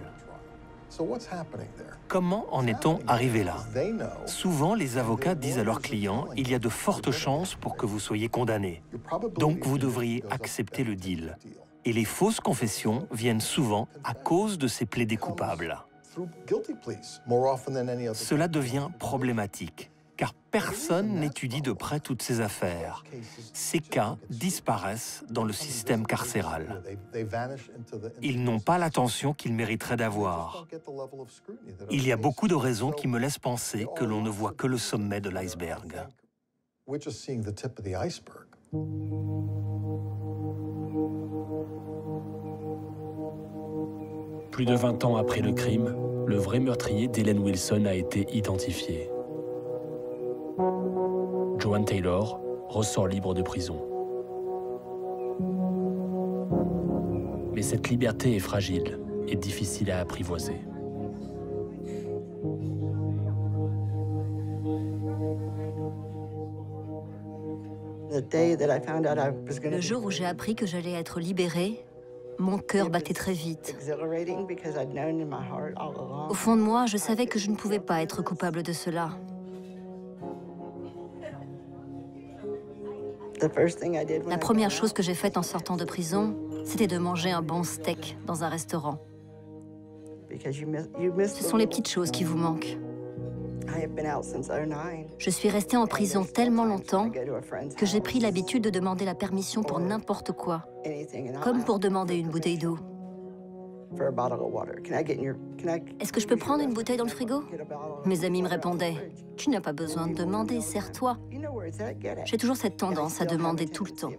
Comment en est-on arrivé là? Souvent, les avocats disent à leurs clients « il y a de fortes chances pour que vous soyez condamné. Donc, vous devriez accepter le deal. » Et les fausses confessions viennent souvent à cause de ces plaidés coupables. Cela devient problématique, car personne n'étudie de près toutes ces affaires. Ces cas disparaissent dans le système carcéral. Ils n'ont pas l'attention qu'ils mériteraient d'avoir. Il y a beaucoup de raisons qui me laissent penser que l'on ne voit que le sommet de l'iceberg. Plus de 20 ans après le crime, le vrai meurtrier d'Helen Wilson a été identifié. Joanne Taylor ressort libre de prison. Mais cette liberté est fragile et difficile à apprivoiser. Le jour où j'ai appris que j'allais être libérée, mon cœur battait très vite. Au fond de moi, je savais que je ne pouvais pas être coupable de cela. La première chose que j'ai faite en sortant de prison, c'était de manger un bon steak dans un restaurant. Ce sont les petites choses qui vous manquent. Je suis restée en prison tellement longtemps que j'ai pris l'habitude de demander la permission pour n'importe quoi, comme pour demander une bouteille d'eau. Est-ce que je peux prendre une bouteille dans le frigo? Mes amis me répondaient, « Tu n'as pas besoin de demander, sers-toi. » J'ai toujours cette tendance à demander tout le temps.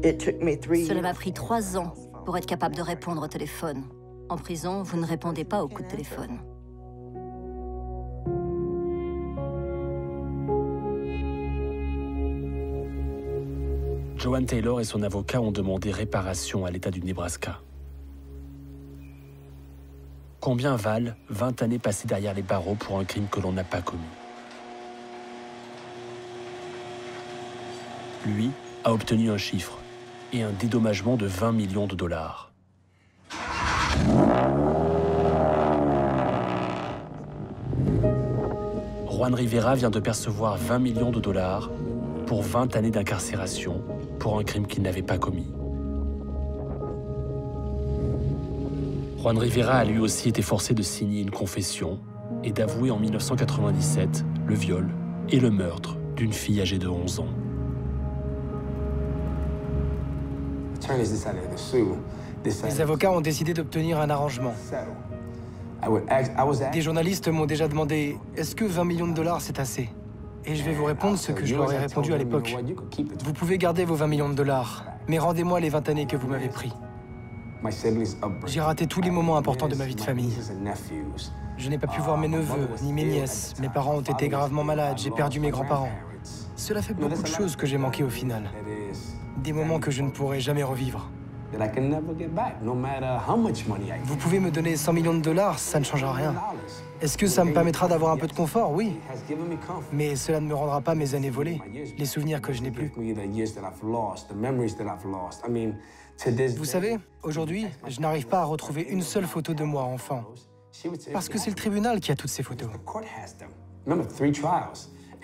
Cela m'a pris 3 ans pour être capable de répondre au téléphone. En prison, vous ne répondez pas aux coups de téléphone. Joanne Taylor et son avocat ont demandé réparation à l'État du Nebraska. Combien valent 20 années passées derrière les barreaux pour un crime que l'on n'a pas commis? Lui a obtenu un chiffre et un dédommagement de 20 millions de dollars. Juan Rivera vient de percevoir 20 millions de dollars pour 20 années d'incarcération pour un crime qu'il n'avait pas commis. Juan Rivera a lui aussi été forcé de signer une confession et d'avouer en 1997 le viol et le meurtre d'une fille âgée de 11 ans. Les avocats ont décidé d'obtenir un arrangement. Des journalistes m'ont déjà demandé « Est-ce que 20 millions de dollars, c'est assez ?» Et je vais vous répondre ce que je leur ai répondu à l'époque. Vous pouvez garder vos 20 millions de dollars, mais rendez-moi les 20 années que vous m'avez pris. J'ai raté tous les moments importants de ma vie de famille. Je n'ai pas pu voir mes neveux, ni mes nièces. Mes parents ont été gravement malades, j'ai perdu mes grands-parents. Cela fait beaucoup de choses que j'ai manquées au final. Des moments que je ne pourrai jamais revivre. Vous pouvez me donner 100 millions de dollars, ça ne changera rien. Est-ce que ça me permettra d'avoir un peu de confort? Oui. Mais cela ne me rendra pas mes années volées, les souvenirs que je n'ai plus. Vous savez, aujourd'hui, je n'arrive pas à retrouver une seule photo de moi enfant. Parce que c'est le tribunal qui a toutes ces photos.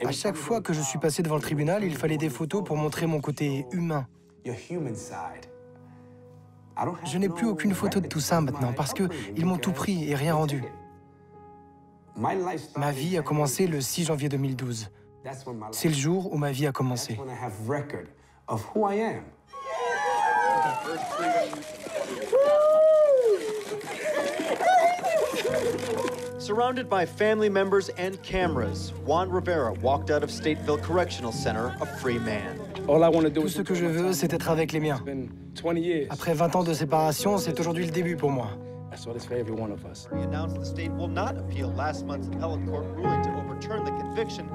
À chaque fois que je suis passé devant le tribunal, il fallait des photos pour montrer mon côté humain. Je n'ai plus aucune photo de tout ça maintenant parce qu'ils m'ont tout pris et rien rendu. Ma vie a commencé le 6 janvier 2012. C'est le jour où ma vie a commencé. Surrounded by family members and cameras, Juan Rivera walked out of Stateville Correctional Center a free man. Tout ce que je veux, c'est être avec les miens. Après 20 ans de séparation, c'est aujourd'hui le début pour moi. He announced the state will not appeal last month's appellate court ruling to overturn the conviction.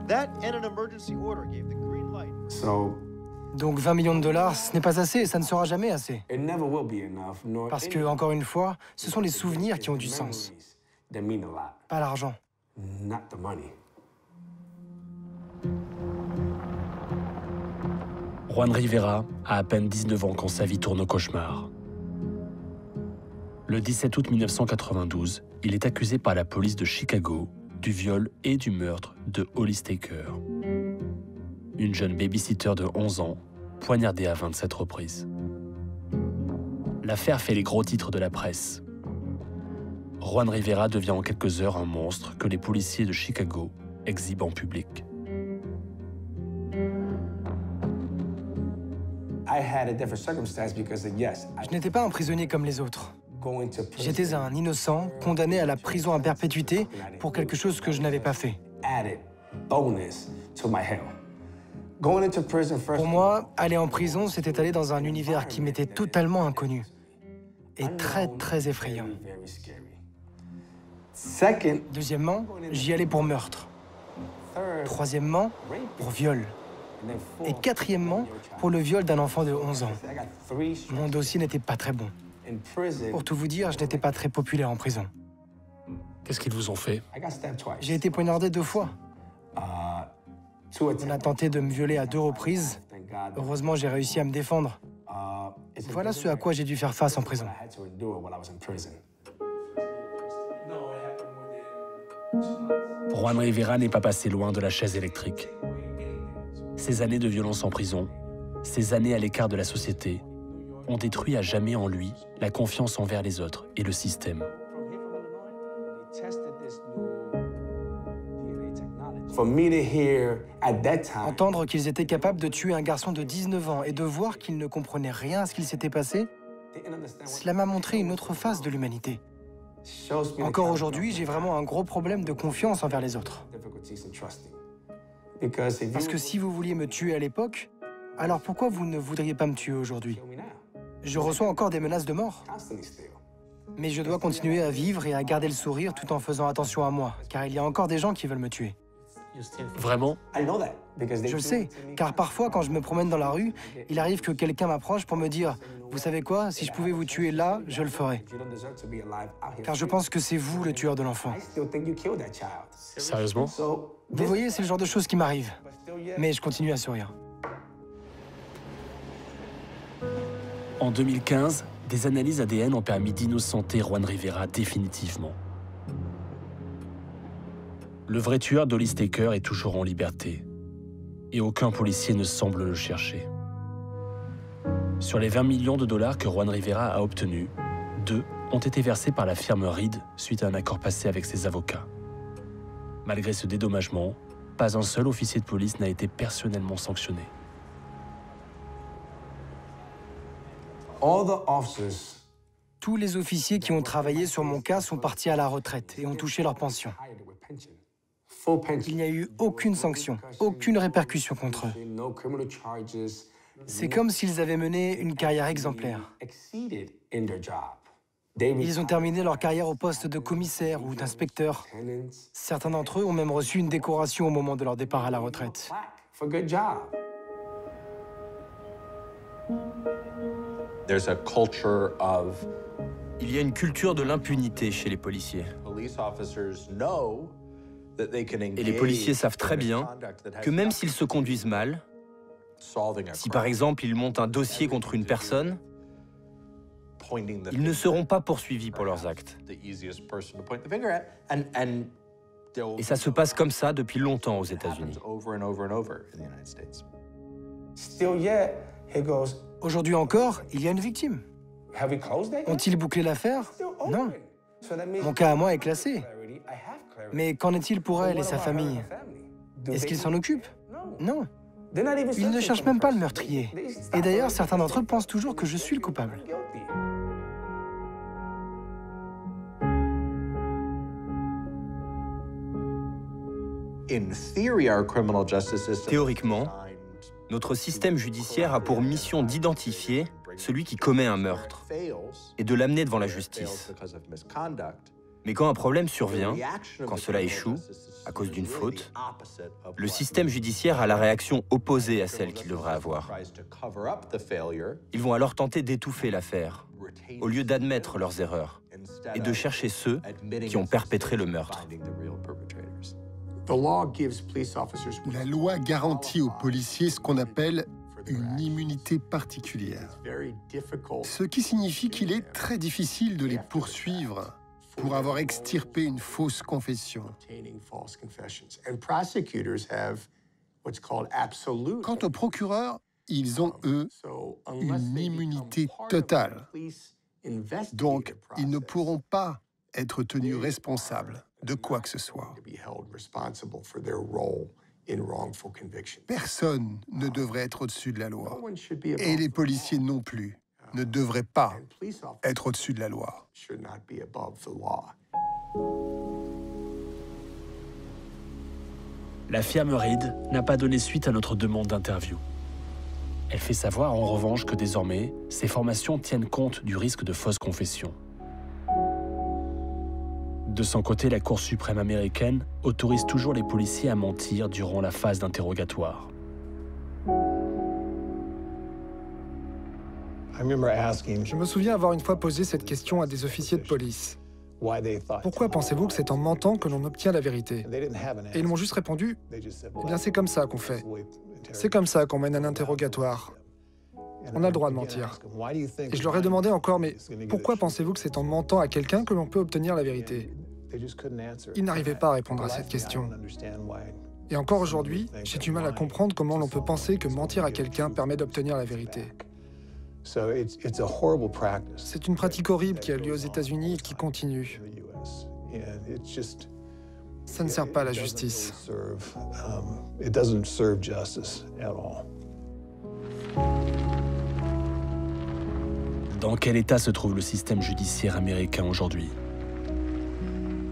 That and an emergency order gave the green light. Donc 20 millions de dollars, ce n'est pas assez et ça ne sera jamais assez. Parce que, encore une fois, ce sont les souvenirs qui ont du sens. Pas l'argent. Juan Rivera a peine 19 ans quand sa vie tourne au cauchemar. Le 17 août 1992, il est accusé par la police de Chicago du viol et du meurtre de Holly Staker, une jeune babysitter de 11 ans, poignardée à 27 reprises. L'affaire fait les gros titres de la presse. Juan Rivera devient en quelques heures un monstre que les policiers de Chicago exhibent en public. Je n'étais pas un prisonnier comme les autres. J'étais un innocent, condamné à la prison à perpétuité pour quelque chose que je n'avais pas fait. Pour moi, aller en prison, c'était aller dans un univers qui m'était totalement inconnu et très effrayant. Deuxièmement, j'y allais pour meurtre. Troisièmement, pour viol. Et quatrièmement, pour le viol d'un enfant de 11 ans. Mon dossier n'était pas très bon. Pour tout vous dire, je n'étais pas très populaire en prison. Qu'est-ce qu'ils vous ont fait? J'ai été poignardé 2 fois. On a tenté de me violer à 2 reprises. Heureusement, j'ai réussi à me défendre. Voilà ce à quoi j'ai dû faire face en prison. Juan Rivera n'est pas passé loin de la chaise électrique. Ces années de violence en prison, ces années à l'écart de la société, ont détruit à jamais en lui la confiance envers les autres et le système. Entendre qu'ils étaient capables de tuer un garçon de 19 ans et de voir qu'ils ne comprenaient rien à ce qu'il s'était passé, cela m'a montré une autre face de l'humanité. Encore aujourd'hui, j'ai vraiment un gros problème de confiance envers les autres. Parce que si vous vouliez me tuer à l'époque, alors pourquoi vous ne voudriez pas me tuer aujourd'hui? Je reçois encore des menaces de mort. Mais je dois continuer à vivre et à garder le sourire tout en faisant attention à moi, car il y a encore des gens qui veulent me tuer. Vraiment? Je le sais, car parfois, quand je me promène dans la rue, il arrive que quelqu'un m'approche pour me dire « Vous savez quoi, si je pouvais vous tuer là, je le ferais. » Car je pense que c'est vous le tueur de l'enfant. Sérieusement? Vous voyez, c'est le genre de choses qui m'arrive. Mais je continue à sourire. En 2015, des analyses ADN ont permis d'innocenter Juan Rivera définitivement. Le vrai tueur d'Holly Staker est toujours en liberté. Et aucun policier ne semble le chercher. Sur les 20 millions de dollars que Juan Rivera a obtenus, 2 ont été versés par la firme Reed suite à un accord passé avec ses avocats. Malgré ce dédommagement, pas un seul officier de police n'a été personnellement sanctionné. Tous les officiers qui ont travaillé sur mon cas sont partis à la retraite et ont touché leur pension. Il n'y a eu aucune sanction, aucune répercussion contre eux. C'est comme s'ils avaient mené une carrière exemplaire. Ils ont terminé leur carrière au poste de commissaire ou d'inspecteur. Certains d'entre eux ont même reçu une décoration au moment de leur départ à la retraite. Il y a une culture de l'impunité chez les policiers. Et les policiers savent très bien que même s'ils se conduisent mal, si par exemple ils montent un dossier contre une personne, ils ne seront pas poursuivis pour leurs actes. Et ça se passe comme ça depuis longtemps aux États-Unis. Aujourd'hui encore, il y a une victime. Ont-ils bouclé l'affaire? Non. Mon cas à moi est classé. Mais qu'en est-il pour elle et sa famille? Est-ce qu'ils s'en occupent? Non. Ils ne cherchent même pas le meurtrier. Et d'ailleurs, certains d'entre eux pensent toujours que je suis le coupable. Théoriquement, notre système judiciaire a pour mission d'identifier celui qui commet un meurtre et de l'amener devant la justice. Mais quand un problème survient, quand cela échoue, à cause d'une faute, le système judiciaire a la réaction opposée à celle qu'il devrait avoir. Ils vont alors tenter d'étouffer l'affaire, au lieu d'admettre leurs erreurs et de chercher ceux qui ont perpétré le meurtre. La loi garantit aux policiers ce qu'on appelle une immunité particulière, ce qui signifie qu'il est très difficile de les poursuivre pour avoir extirpé une fausse confession. Quant aux procureurs, ils ont, eux, une immunité totale. Donc, ils ne pourront pas être tenus responsables de quoi que ce soit. Personne ne devrait être au-dessus de la loi. Et les policiers non plus ne devraient pas être au-dessus de la loi. La firme Reed n'a pas donné suite à notre demande d'interview. Elle fait savoir en revanche que désormais, ces formations tiennent compte du risque de fausse confession. De son côté, la Cour suprême américaine autorise toujours les policiers à mentir durant la phase d'interrogatoire. Je me souviens avoir une fois posé cette question à des officiers de police. Pourquoi pensez-vous que c'est en mentant que l'on obtient la vérité? Et ils m'ont juste répondu, eh bien c'est comme ça qu'on fait. C'est comme ça qu'on mène un interrogatoire. On a le droit de mentir. Et je leur ai demandé encore, mais pourquoi pensez-vous que c'est en mentant à quelqu'un que l'on peut obtenir la vérité? Ils n'arrivaient pas à répondre à cette question. Et encore aujourd'hui, j'ai du mal à comprendre comment l'on peut penser que mentir à quelqu'un permet d'obtenir la vérité. C'est une pratique horrible qui a lieu aux États-Unis et qui continue. Ça ne sert pas à la justice. Dans quel état se trouve le système judiciaire américain aujourd'hui?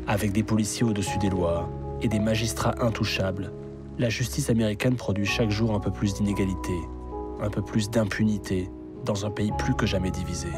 Avec des policiers au-dessus des lois et des magistrats intouchables, la justice américaine produit chaque jour un peu plus d'inégalité, un peu plus d'impunité, dans un pays plus que jamais divisé.